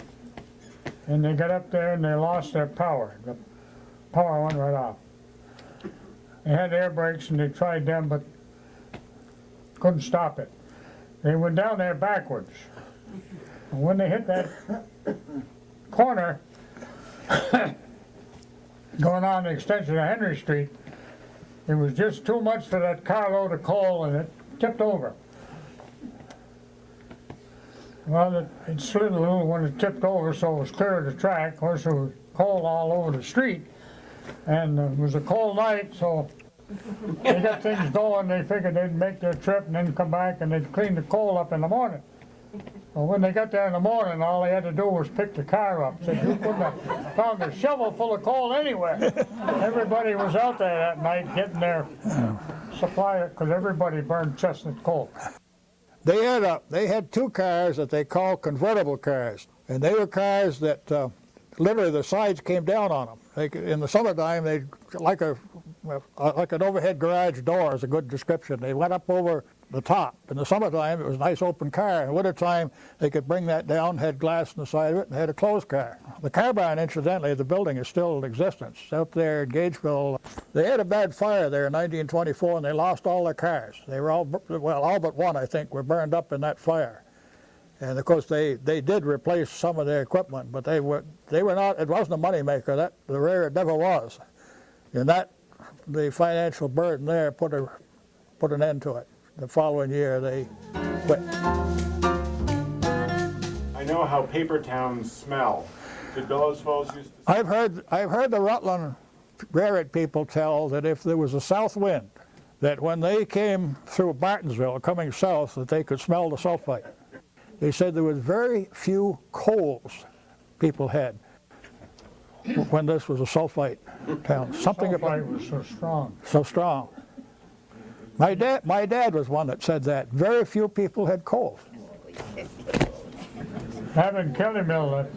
Speaker 1: And they got up there and they lost their power. The power went right off. They had air brakes and they tried them, but couldn't stop it. They went down there backwards. And when they hit that corner, going on the extension of Henry Street, it was just too much for that carload of coal, and it tipped over. Well, it slid a little when it tipped over, so it was clear of the track. Of course, there was coal all over the street, and it was a cold night, so they got things going. They figured they'd make their trip and then come back and they'd clean the coal up in the morning. Well, when they got there in the morning, all they had to do was pick the car up. Said you couldn't have found a shovel full of coal anywhere. Everybody was out there that night getting their supply, because everybody burned chestnut coal.
Speaker 3: They had two cars that they called convertible cars, and they were cars that literally the sides came down on them. In the summertime, they like an overhead garage door is a good description. They went up over the top. In the summertime, it was a nice open car. In the wintertime, they could bring that down, had glass on the side of it, and had a closed car. The car barn, incidentally, the building is still in existence. Out there in Gageville, they had a bad fire there in 1924, and they lost all their cars. They were all but one, I think, were burned up in that fire. And of course, they did replace some of their equipment, but they were not. It wasn't a money maker. That the railroad never was. And that the financial burden there put an end to it. The following year, they quit.
Speaker 4: I know how paper towns smell. Did Bellows Falls used to?
Speaker 3: I've heard the Rutland railroad people tell that if there was a south wind, that when they came through Bartonsville, coming south, that they could smell the sulfite. They said there was very few coals people had when this was a sulfite town. Something about
Speaker 1: Sulfite was so strong.
Speaker 3: so strong. My dad was one that said that. Very few people had coals.
Speaker 1: Having Kelly Mill, that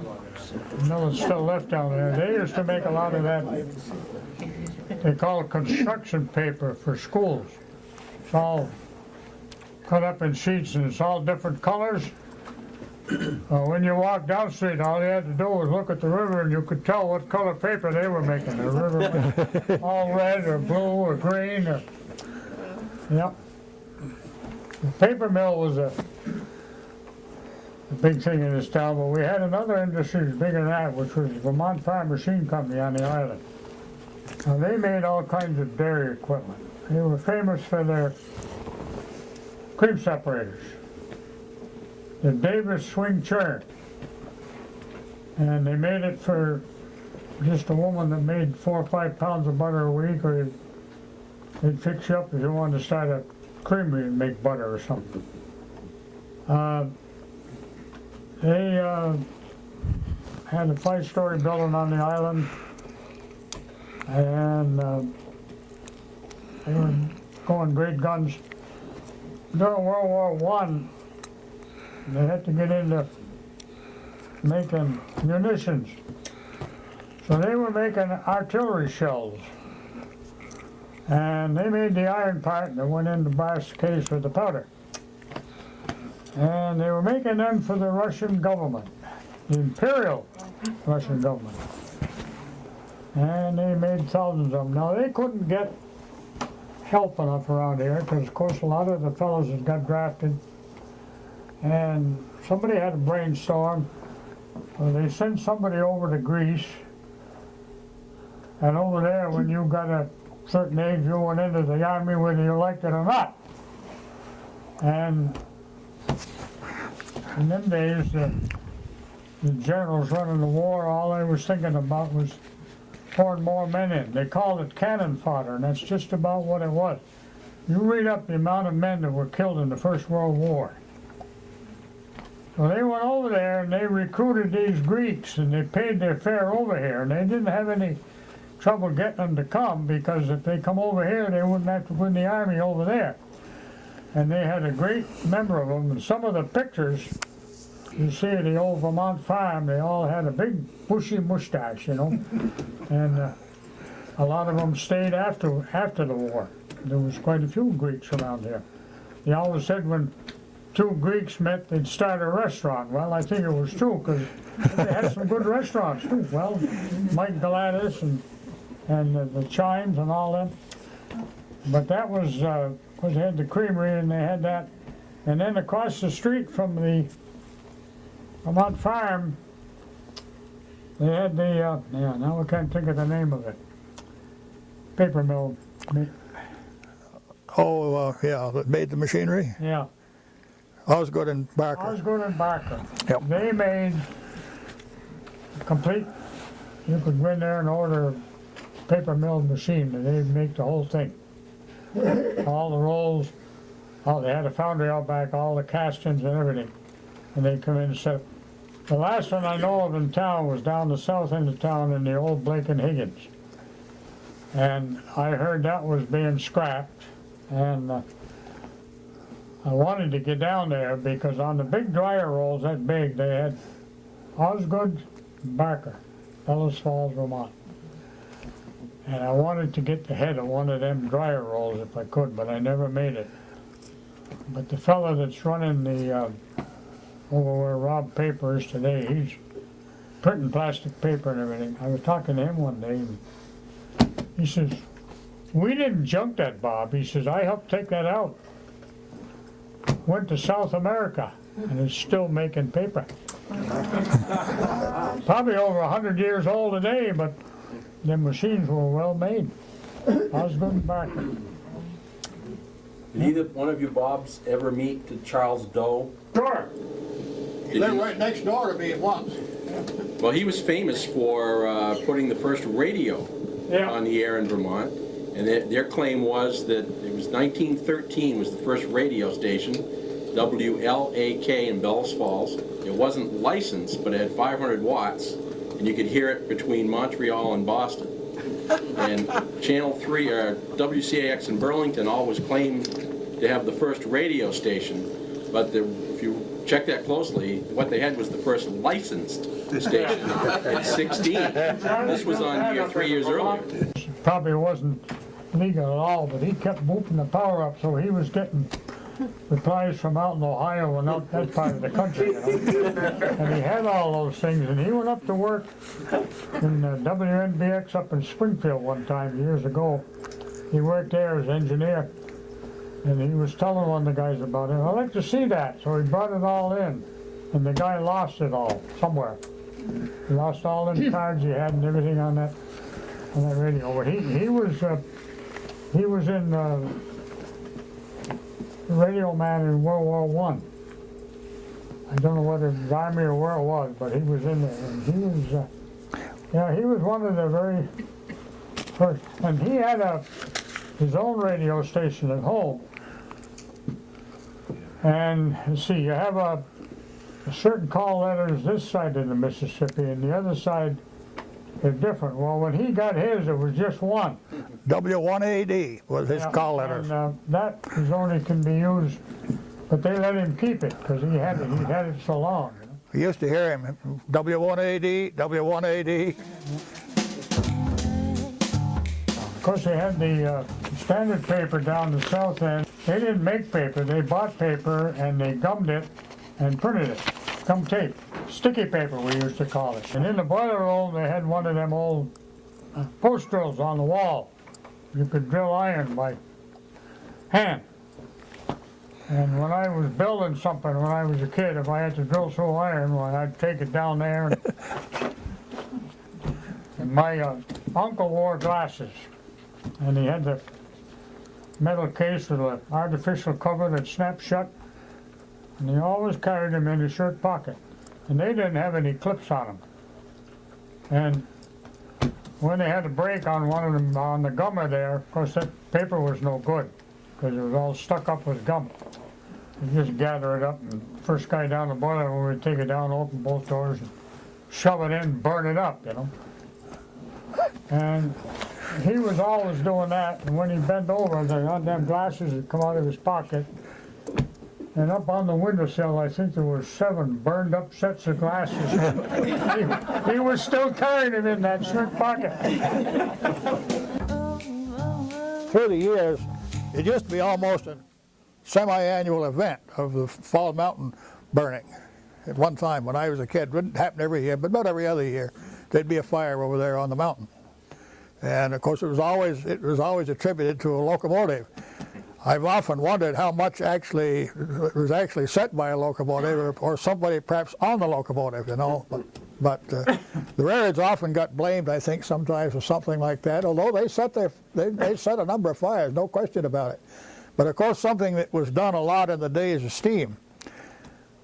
Speaker 1: mill is still left down there, they used to make a lot of that, they call it construction paper for schools. It's all cut up in sheets and it's all different colors. When you walk down the street, all you had to do was look at the river and you could tell what color paper they were making. The river was all red or blue or green. Yep. The paper mill was a big thing in this town, but we had another industry bigger than that, which was Vermont Farm Machine Company on the island. Now, they made all kinds of dairy equipment. They were famous for their cream separators. The Davis swing churn. And they made it for just a woman that made 4 or 5 pounds of butter a week, or they'd fix you up if you wanted to start a creamery and make butter or something. They had a 5-story building on the island, and they were going great guns. During World War I, they had to get into making munitions. So they were making artillery shells. And they made the iron part that went in the brass case with the powder. And they were making them for the Russian government, the Imperial Russian government. And they made thousands of them. Now, they couldn't get help enough around here because, of course, a lot of the fellows had got drafted. And somebody had a brainstorm. So they sent somebody over to Greece. And over there, when you got a certain age, you went into the army whether you liked it or not. And in them days, the generals running the war, all they was thinking about was pouring more men in. They called it cannon fodder, and that's just about what it was. You read up the amount of men that were killed in the First World War. So they went over there and they recruited these Greeks, and they paid their fare over here, and they didn't have any trouble getting them to come, because if they come over here, they wouldn't have to put in the army over there. And they had a great number of them, and some of the pictures you see at the old Vermont farm, they all had a big bushy mustache, you know, and a lot of them stayed after the war. There was quite a few Greeks around here. They always said when 2 Greeks met, they'd start a restaurant. Well, I think it was true, because they had some good restaurants too. Well, Mike Galatis and the Chimes and all them. But that was, because they had the creamery and they had that. And then across the street from the Vermont Farm, they had the, now I can't think of the name of it, paper mill.
Speaker 3: Oh, yeah, that made the machinery.
Speaker 1: Yeah.
Speaker 3: Osgood and Barker.
Speaker 1: Osgood and Barker.
Speaker 3: Yep.
Speaker 1: They made complete, you could go in there and order a paper mill machine, and they'd make the whole thing. All the rolls, they had a foundry out back, all the castings and everything. and they come in and set. The last one I know of in town was down the south end of town in the old Blake and Higgins. And I heard that was being scrapped, and I wanted to get down there because on the big dryer rolls that big, they had Osgood, Barker, Bellows Falls, Vermont. And I wanted to get the head of one of them dryer rolls if I could, but I never made it. But the fellow that's running the over where Rob Paper is today, he's printing plastic paper and everything. I was talking to him one day, and he says, "We didn't junk that, Bob." He says, "I helped take that out. Went to South America, and it's still making paper." Probably over 100 years old today, but the machines were well made. Osgood and Barker.
Speaker 5: Did either one of you Bobs ever meet Charles Doe?
Speaker 1: Sure.
Speaker 3: He lived right next door to me once.
Speaker 5: Well, he was famous for putting the first radio on the air in Vermont. And their claim was that it was 1913 was the first radio station, WLAK in Bellows Falls. It wasn't licensed, but it had 500 watts, and you could hear it between Montreal and Boston. And Channel 3, or WCAX in Burlington, always claimed to have the first radio station, but if you check that closely, what they had was the first licensed station at 16. This was on here 3 years earlier.
Speaker 1: Probably wasn't legal at all, but he kept booping the power up, so he was getting replies from out in Ohio and out that part of the country, you know. And he had all those things, and he went up to work in WNBX up in Springfield one time years ago. He worked there as engineer, and he was telling one of the guys about it. "I'd like to see that," so he brought it all in, and the guy lost it all somewhere. He lost all them cards he had and everything on that radio. But he was in the radio man in World War I. I don't know whether it was Army or where it was, but he was in there, and he was one of the very first. And he had his own radio station at home. And let's see, you have a certain call letters this side of the Mississippi, and the other side they're different. Well, when he got his, it was just one.
Speaker 3: W1AD was his call letters.
Speaker 1: And that is only can be used, but they let him keep it because he had it so long. You know?
Speaker 3: We used to hear him, W1AD, W1AD.
Speaker 1: Of course, they had the standard paper down the south end. They didn't make paper. They bought paper and they gummed it and printed it. Gum tape. Sticky paper, we used to call it. And in the boiler room, they had one of them old post drills on the wall. You could drill iron by hand. And when I was building something when I was a kid, if I had to drill through iron, well, I'd take it down there. And my uncle wore glasses, and he had the metal case with an artificial cover that snapped shut, and he always carried them in his shirt pocket. And they didn't have any clips on them. And when they had a break on one of them, on the gummer there, of course that paper was no good, because it was all stuck up with gum. You just gather it up, and first guy down the boiler room would take it down, open both doors, and shove it in, burn it up, you know. And he was always doing that, and when he bent over, the goddamn glasses would come out of his pocket. And up on the windowsill, I think there were 7 burned up sets of glasses. he was still carrying them in that shirt pocket.
Speaker 3: Through the years, it used to be almost a semi-annual event of the Fall Mountain burning. At one time, when I was a kid, it didn't happen every year, but about every other year, there'd be a fire over there on the mountain. And of course, it was always attributed to a locomotive. I've often wondered how much actually was actually set by a locomotive or somebody perhaps on the locomotive, you know. But the railroads often got blamed, I think, sometimes for something like that. Although they set a number of fires, no question about it. But of course, something that was done a lot in the days of steam,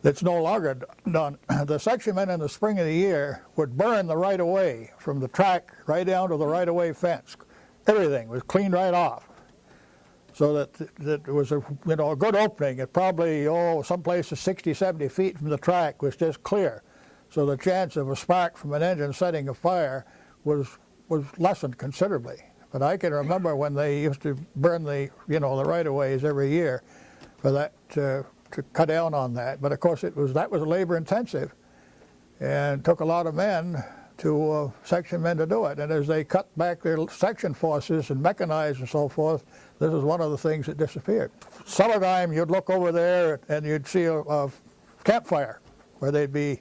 Speaker 3: that's no longer done. The section men in the spring of the year would burn the right-of-way from the track right down to the right-of-way fence. Everything was cleaned right off. so that it was a good opening. It probably some places 60, 70 feet from the track was just clear, so the chance of a spark from an engine setting a fire was lessened considerably. But I can remember when they used to burn the right-of-ways every year for that to cut down on that. But of course that was labor intensive, and took a lot of men to section men to do it. And as they cut back their section forces and mechanized and so forth, this is one of the things that disappeared. Summertime, you'd look over there and you'd see a campfire where they'd be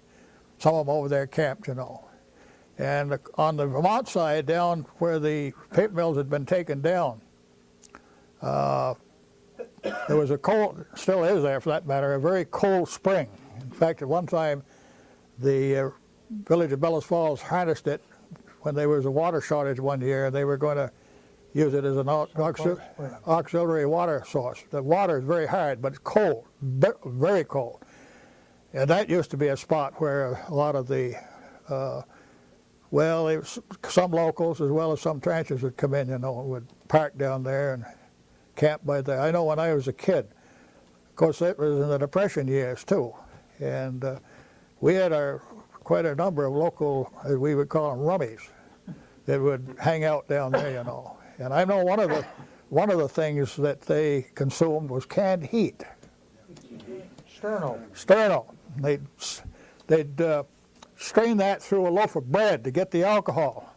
Speaker 3: some of them over there camped, And on the Vermont side, down where the paper mills had been taken down, there was a cold, still is there for that matter, a very cold spring. In fact, at one time, the village of Bellows Falls harnessed it when there was a water shortage one year, and they were going to use it as an auxiliary water source. The water is very hard, but it's cold, very cold. And that used to be a spot where a lot of the some locals as well as some ranchers would come in, would park down there and camp by there. I know when I was a kid, of course it was in the Depression years too, and we had quite a number of local, as we would call them, rummies, that would hang out down there, And I know one of the things that they consumed was canned heat. Sterno. They'd strain that through a loaf of bread to get the alcohol.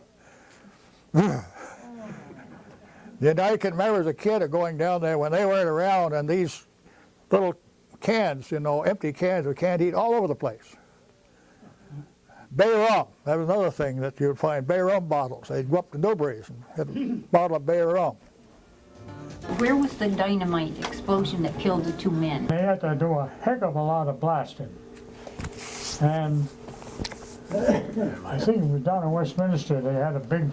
Speaker 3: And I can remember as a kid going down there when they weren't around, and these little cans, empty cans of canned heat all over the place. Bay rum, that was another thing that you'd find, bay rum bottles. They'd go up to Newbury's and get a bottle of bay rum.
Speaker 6: Where was the dynamite explosion that killed the two men?
Speaker 1: They had to do a heck of a lot of blasting. And I think it was down in Westminster, they had a big,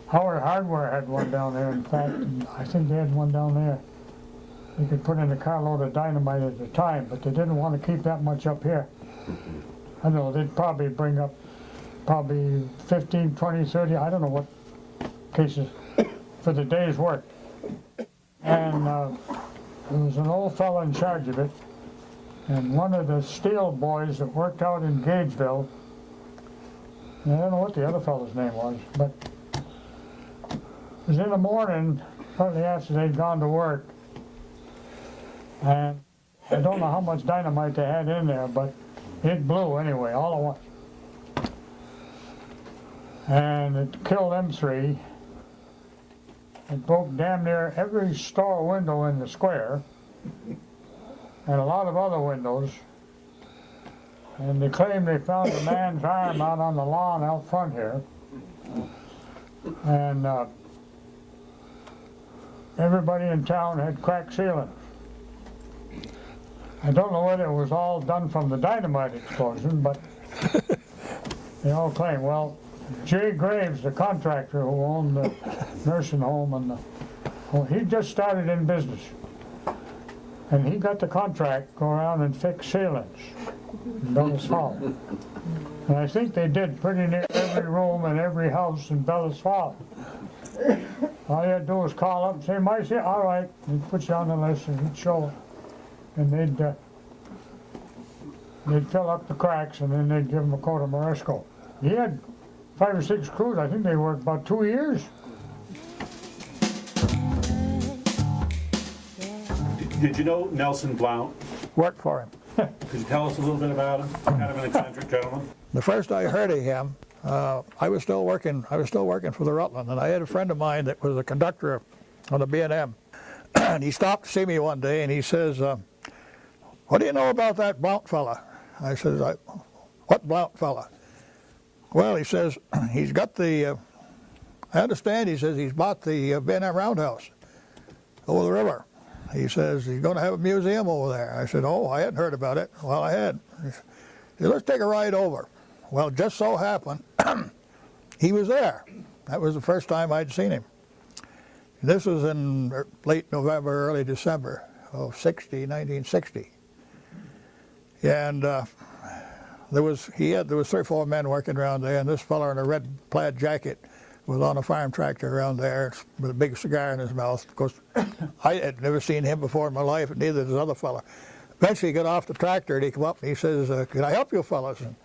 Speaker 1: Howard Hardware had one down there, in fact, and I think they had one down there. You could put in a carload of dynamite at a time, but they didn't want to keep that much up here. I don't know, they'd probably bring up 15, 20, 30, I don't know what cases for the day's work. And there was an old fellow in charge of it, and one of the steel boys that worked out in Gageville, and I don't know what the other fellow's name was, but it was in the morning, shortly after they'd gone to work, and I don't know how much dynamite they had in there, but it blew anyway, all at once. And it killed them three. It broke damn near every store window in the square, and a lot of other windows. And they claimed they found a man's arm out on the lawn out front here. And everybody in town had cracked ceilings. I don't know whether it was all done from the dynamite explosion, but they all claim. Well, Jay Graves, the contractor who owned the nursing home, he just started in business. And he got the contract to go around and fix ceilings in Bellows Falls. And I think they did pretty near every room in every house in Bellows Falls. All you had to do was call up and say, "My, all right," he'd put you on the list and he'd show it. And they'd fill up the cracks, and then they'd give him a coat of Moresco. He had 5 or 6 crews. I think they worked about 2 years.
Speaker 7: Did you know Nelson Blount?
Speaker 3: Worked for him.
Speaker 7: Could you tell us a little bit about him? Kind of an eccentric gentleman.
Speaker 3: The first I heard of him, I was still working for the Rutland, and I had a friend of mine that was a conductor on the B&M. And he stopped to see me one day, and he says, "What do you know about that Blount fella?" I says, "What Blount fella?" Well, he says, he's got the, I understand, he says, he's bought the B&M Roundhouse over the river. He says, he's going to have a museum over there. I said, "Oh, I hadn't heard about it." Well, I had. He said, "Let's take a ride over." Well, just so happened, he was there. That was the first time I'd seen him. This was in late November, early December of 1960. And there was 3 or 4 men working around there, and this fellow in a red plaid jacket was on a farm tractor around there with a big cigar in his mouth. Of course, I had never seen him before in my life, and neither did this other fella. Eventually, he got off the tractor and he come up and he says, "Can I help you fellas?" And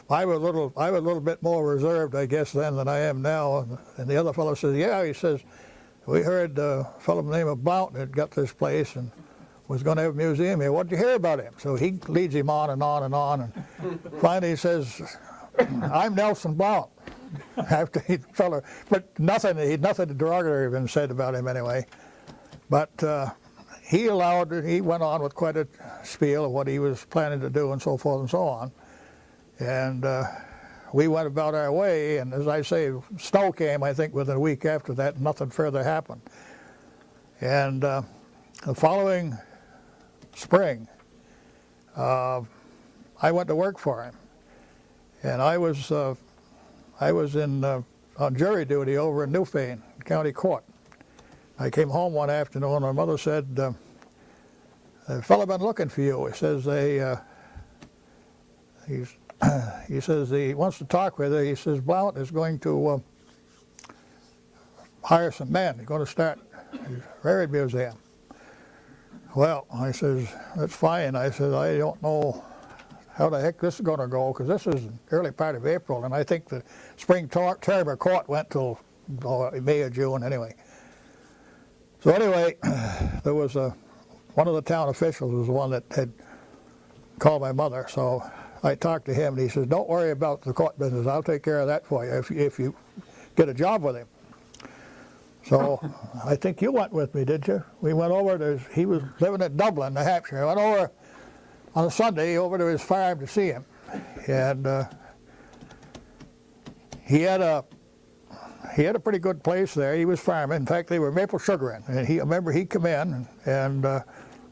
Speaker 3: I was a little bit more reserved, I guess, then than I am now. And the other fellow says, "Yeah," he says, "we heard a fellow by the name of Blount had got this place and was going to have a museum here. What did you hear about him?" So he leads him on and on and on, and finally he says, "I'm Nelson Blount." After he fella, but he'd nothing derogatory been said about him anyway. But he went on with quite a spiel of what he was planning to do and so forth and so on. And we went about our way, and as I say, snow came, I think, within a week after that, and nothing further happened. And the following spring, I went to work for him. And I was on jury duty over in Newfane County Court. I came home one afternoon, and my mother said, "A fellow been looking for you." He says he says he wants to talk with you. He says Blount is going to hire some men. He's going to start his Railroad Museum. Well, I says, "That's fine." I said, "I don't know how the heck this is going to go, because this is early part of April, and I think the spring term of court went till May or June anyway." So anyway, there was one of the town officials was the one that had called my mother, so I talked to him, and he says, "Don't worry about the court business. I'll take care of that for you if you get a job with him." So I think you went with me, did you? We went over he was living in Dublin, New Hampshire. I went over on a Sunday over to his farm to see him, and he had a pretty good place there. He was farming. In fact, they were maple sugaring, and I remember he come in and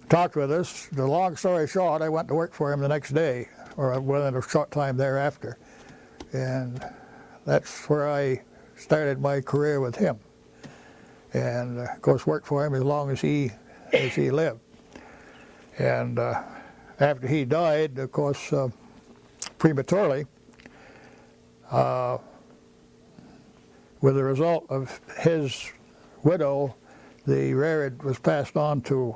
Speaker 3: talked with us. The long story short, I went to work for him the next day, or within a short time thereafter, and that's where I started my career with him. And of course, worked for him as long as he lived. And after he died, of course, prematurely, with the result of his widow, the railroad was passed on to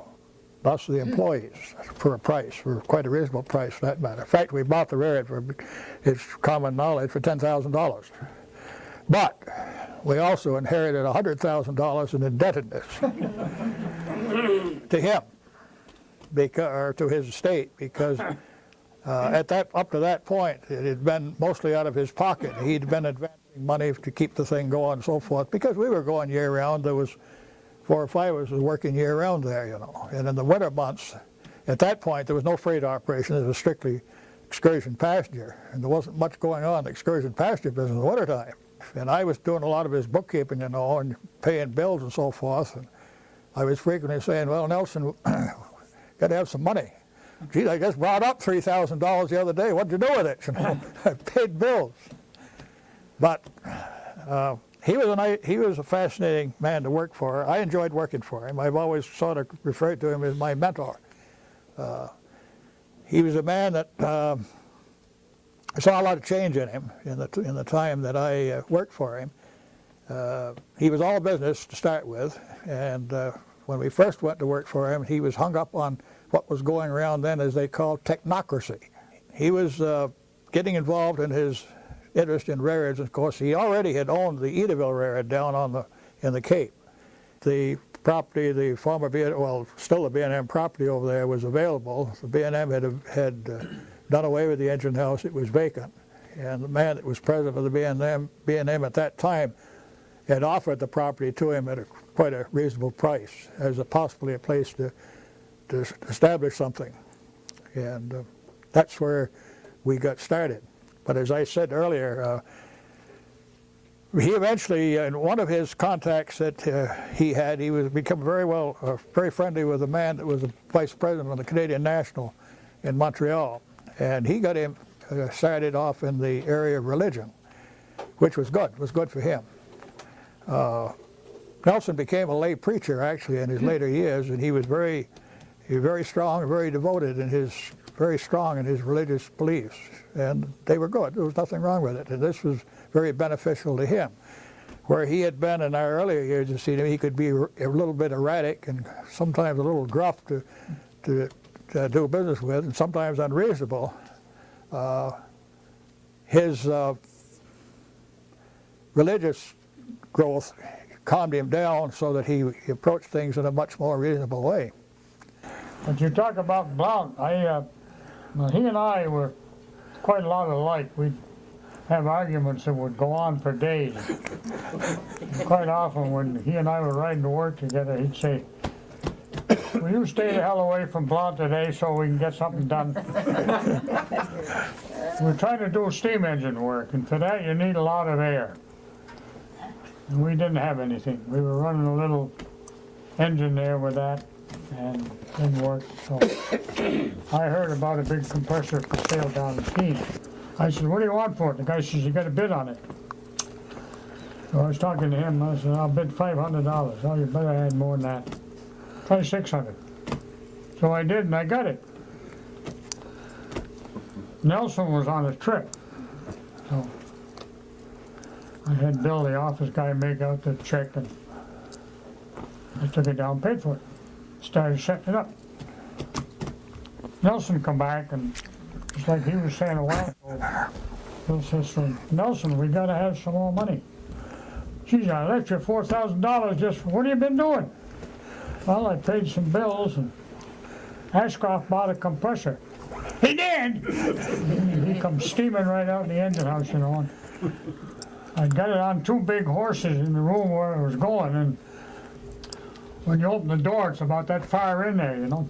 Speaker 3: us, the employees, for quite a reasonable price for that matter. In fact, we bought the railroad for, it's common knowledge, for $10,000. But we also inherited $100,000 in indebtedness to him, or to his estate, because up to that point, it had been mostly out of his pocket. He'd been advancing money to keep the thing going and so forth, because we were going year-round. There was 4 or 5 of us working year-round there, you know. And in the winter months, at that point, there was no freight operation. It was strictly excursion passenger, and there wasn't much going on in the excursion passenger business in the wintertime. And I was doing a lot of his bookkeeping, you know, and paying bills and so forth. And I was frequently saying, "Well, Nelson, got to have some money. Gee, I just brought up $3,000 the other day. What'd you do with it?" You know, I paid bills. But he was a fascinating man to work for. I enjoyed working for him. I've always sort of referred to him as my mentor. He was a man that I saw a lot of change in him in the time that I worked for him. He was all business to start with, and when we first went to work for him, he was hung up on what was going around then as they called technocracy. He was getting involved in his interest in railroads. Of course, he already had owned the Edaville Railroad down in the Cape. The property, the former still the B&M property over there was available. The B&M had done away with the engine house. It was vacant, and the man that was president of the B&M at that time had offered the property to him at quite a reasonable price as possibly a place to establish something, and that's where we got started. But as I said earlier, he eventually, in one of his contacts that he was become very friendly with a man that was the vice president of the Canadian National in Montreal, and he got him started off in the area of religion, which was good. It was good for him. Nelson became a lay preacher actually in his later years, and he was very strong and very devoted in his very strong in his religious beliefs, and they were good. There was nothing wrong with it, and this was very beneficial to him. Where he had been in our earlier years, you see, he could be a little bit erratic and sometimes a little gruff to do business with, and sometimes unreasonable. His religious growth calmed him down so that he approached things in a much more reasonable way.
Speaker 1: But you talk about Blount, well, he and I were quite a lot alike. We'd have arguments that would go on for days. Quite often when he and I were riding to work together, he'd say, "Will you stay the hell away from Blount today so we can get something done?" We're trying to do steam engine work, and for that you need a lot of air. And we didn't have anything. We were running a little engine there with that, and it didn't work. So I heard about a big compressor for sale down in Keene. I said, "What do you want for it?" The guy says, "You got a bid on it." So I was talking to him. I said, "I'll bid $500. "Oh, you better add more than that. Try $600. So I did, and I got it. Nelson was on a trip. So I had Bill, the office guy, make out the check, and I took it down, paid for it. Started setting it up. Nelson come back, and just like he was saying a while ago, Bill says to him, "Nelson, we gotta have some more money." "Geez, I left you $4,000 just, what have you been doing?" "Well, I paid some bills, and Ashcroft bought a compressor." "He did?" He comes steaming right out in the engine house, you know. And I got it on two big horses in the room where it was going, and when you open the door, it's about that far in there, you know.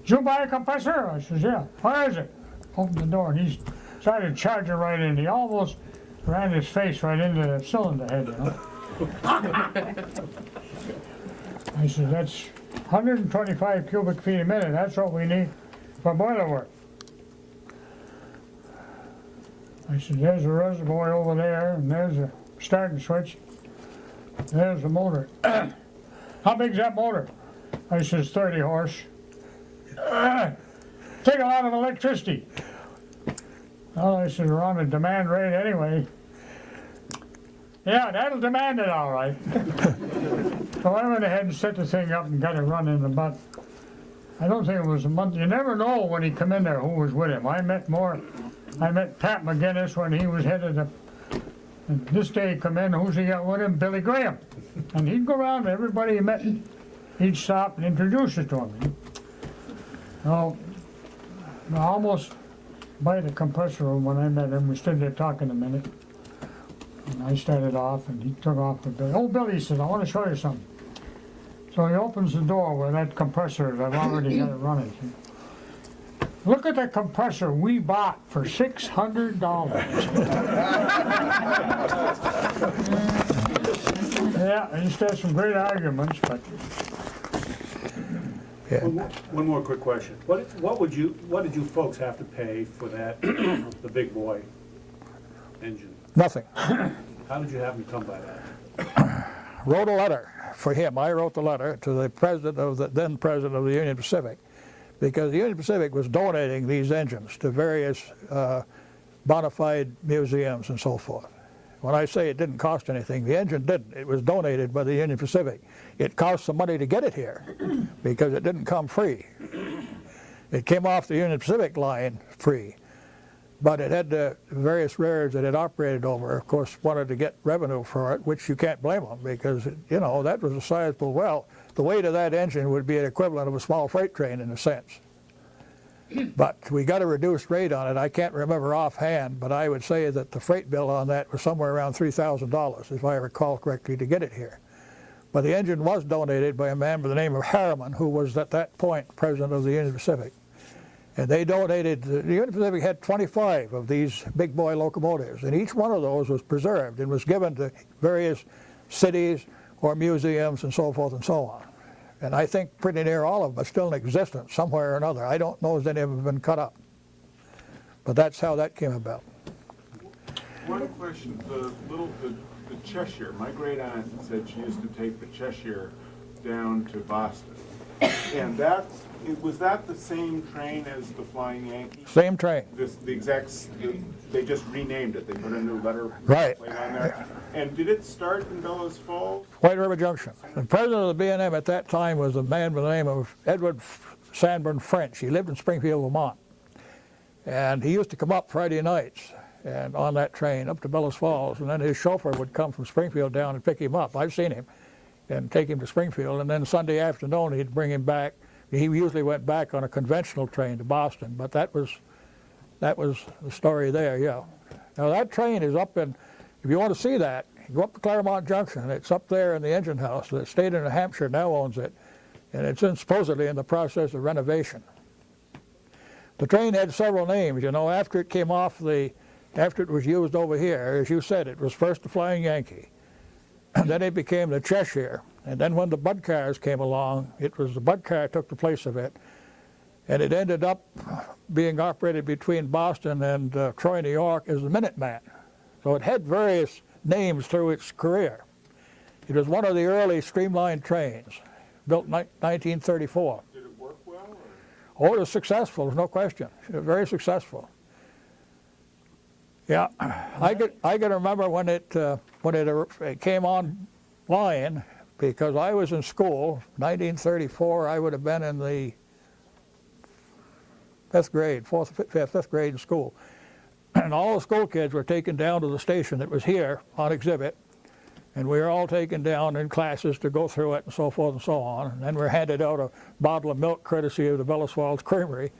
Speaker 1: "Did you buy a compressor?" I says, "Yeah." "Where is it?" Opened the door, and he started charging right in. He almost ran his face right into the cylinder head, you know. I said, "That's 125 cubic feet a minute. That's what we need for boiler work." I said, "There's a reservoir over there, and there's a starting switch. There's the motor." "How big's that motor?" I says, 30 horse. "Take a lot of electricity." "Well," I said, "we're on a demand rate anyway." "Yeah, that'll demand it all right." So I went ahead and set the thing up and got it running about, I don't think it was a month. You never know when he come in there who was with him. I met Pat McGinnis when he was head of the, and this day he come in, who's he got with him? Billy Graham. And he'd go around to everybody he met, he'd stop and introduce it to him. So, I almost by the compressor room when I met him, we stood there talking a minute. And I started off, and he took off with Billy. "Oh, Billy," he said, "I want to show you something." So he opens the door where that compressor is. I've already got it running. "Look at the compressor we bought for $600. Yeah, I used to have some great arguments, but
Speaker 3: Yeah.
Speaker 7: One more quick question. What did you folks have to pay for that, the big boy engine?
Speaker 3: Nothing.
Speaker 7: How did you have him come by that?
Speaker 3: Wrote a letter for him. I wrote the letter to the then president of the Union Pacific, because the Union Pacific was donating these engines to various bona fide museums and so forth. When I say it didn't cost anything, the engine didn't. It was donated by the Union Pacific. It cost some money to get it here because it didn't come free. It came off the Union Pacific line free, but it had the various railroads that it operated over, of course, wanted to get revenue for it, which you can't blame them because, you know, that was a sizable, well, the weight of that engine would be an equivalent of a small freight train in a sense. But we got a reduced rate on it. I can't remember offhand, but I would say that the freight bill on that was somewhere around $3,000, if I recall correctly, to get it here. But the engine was donated by a man by the name of Harriman, who was at that point president of the Union Pacific. And they donated, the Union Pacific had 25 of these big boy locomotives, and each one of those was preserved and was given to various cities or museums and so forth and so on. And I think pretty near all of them are still in existence somewhere or another. I don't know if any of them have been cut up. But that's how that came about.
Speaker 4: One question, the Cheshire, my great aunt said she used to take the Cheshire down to Boston. And was that the same train as the Flying Yankee?
Speaker 3: Same train.
Speaker 4: They just renamed it, they put a new letter
Speaker 3: Right.
Speaker 4: plate on there. And did it start in Bellows Falls?
Speaker 3: White River Junction. The president of the B&M at that time was a man by the name of Edward Sanborn French. He lived in Springfield, Vermont. And he used to come up Friday nights and on that train up to Bellows Falls, and then his chauffeur would come from Springfield down and pick him up. I've seen him, and take him to Springfield, and then Sunday afternoon he'd bring him back. He usually went back on a conventional train to Boston, but that was the story there, yeah. Now that train is up in, if you want to see that, you go up to Claremont Junction. It's up there in the engine house. The state of New Hampshire now owns it, and it's supposedly in the process of renovation. The train had several names, you know, after it came off after it was used over here, as you said, it was first the Flying Yankee. Then it became the Cheshire. And then when the Bud cars came along, it was the Bud car took the place of it. And it ended up being operated between Boston and Troy, New York as the Minuteman. So it had various names through its career. It was one of the early streamlined trains, built in 1934.
Speaker 4: Did it work well?
Speaker 3: Oh, it was successful, there's no question. It was very successful. Yeah, I can remember when it came online, because I was in school, 1934. I would have been in the fifth grade in school, and all the school kids were taken down to the station that was here on exhibit, and we were all taken down in classes to go through it and so forth and so on. And then we're handed out a bottle of milk courtesy of the Bellows Falls Creamery,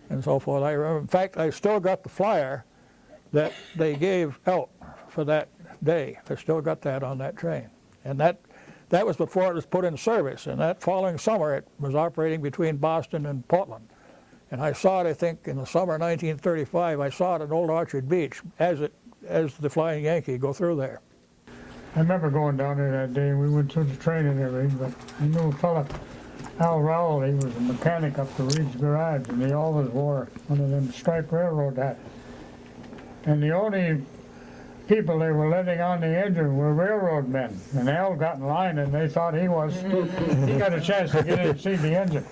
Speaker 3: and so forth. I remember, in fact, I still got the flyer that they gave out for that day. I still got that on that train. And that was before it was put in service. And that following summer, it was operating between Boston and Portland. And I saw it, I think, in the summer of 1935. I saw it at Old Orchard Beach as the Flying Yankee go through there.
Speaker 1: I remember going down there that day, and we went through the train and everything, but I knew a fella, Al Rowell, he was a mechanic up to Reed's Garage, and he always wore one of them striped railroad hats. And the only people they were letting on the engine were railroad men. And Al got in line, and they thought he got a chance to get in and see the engine.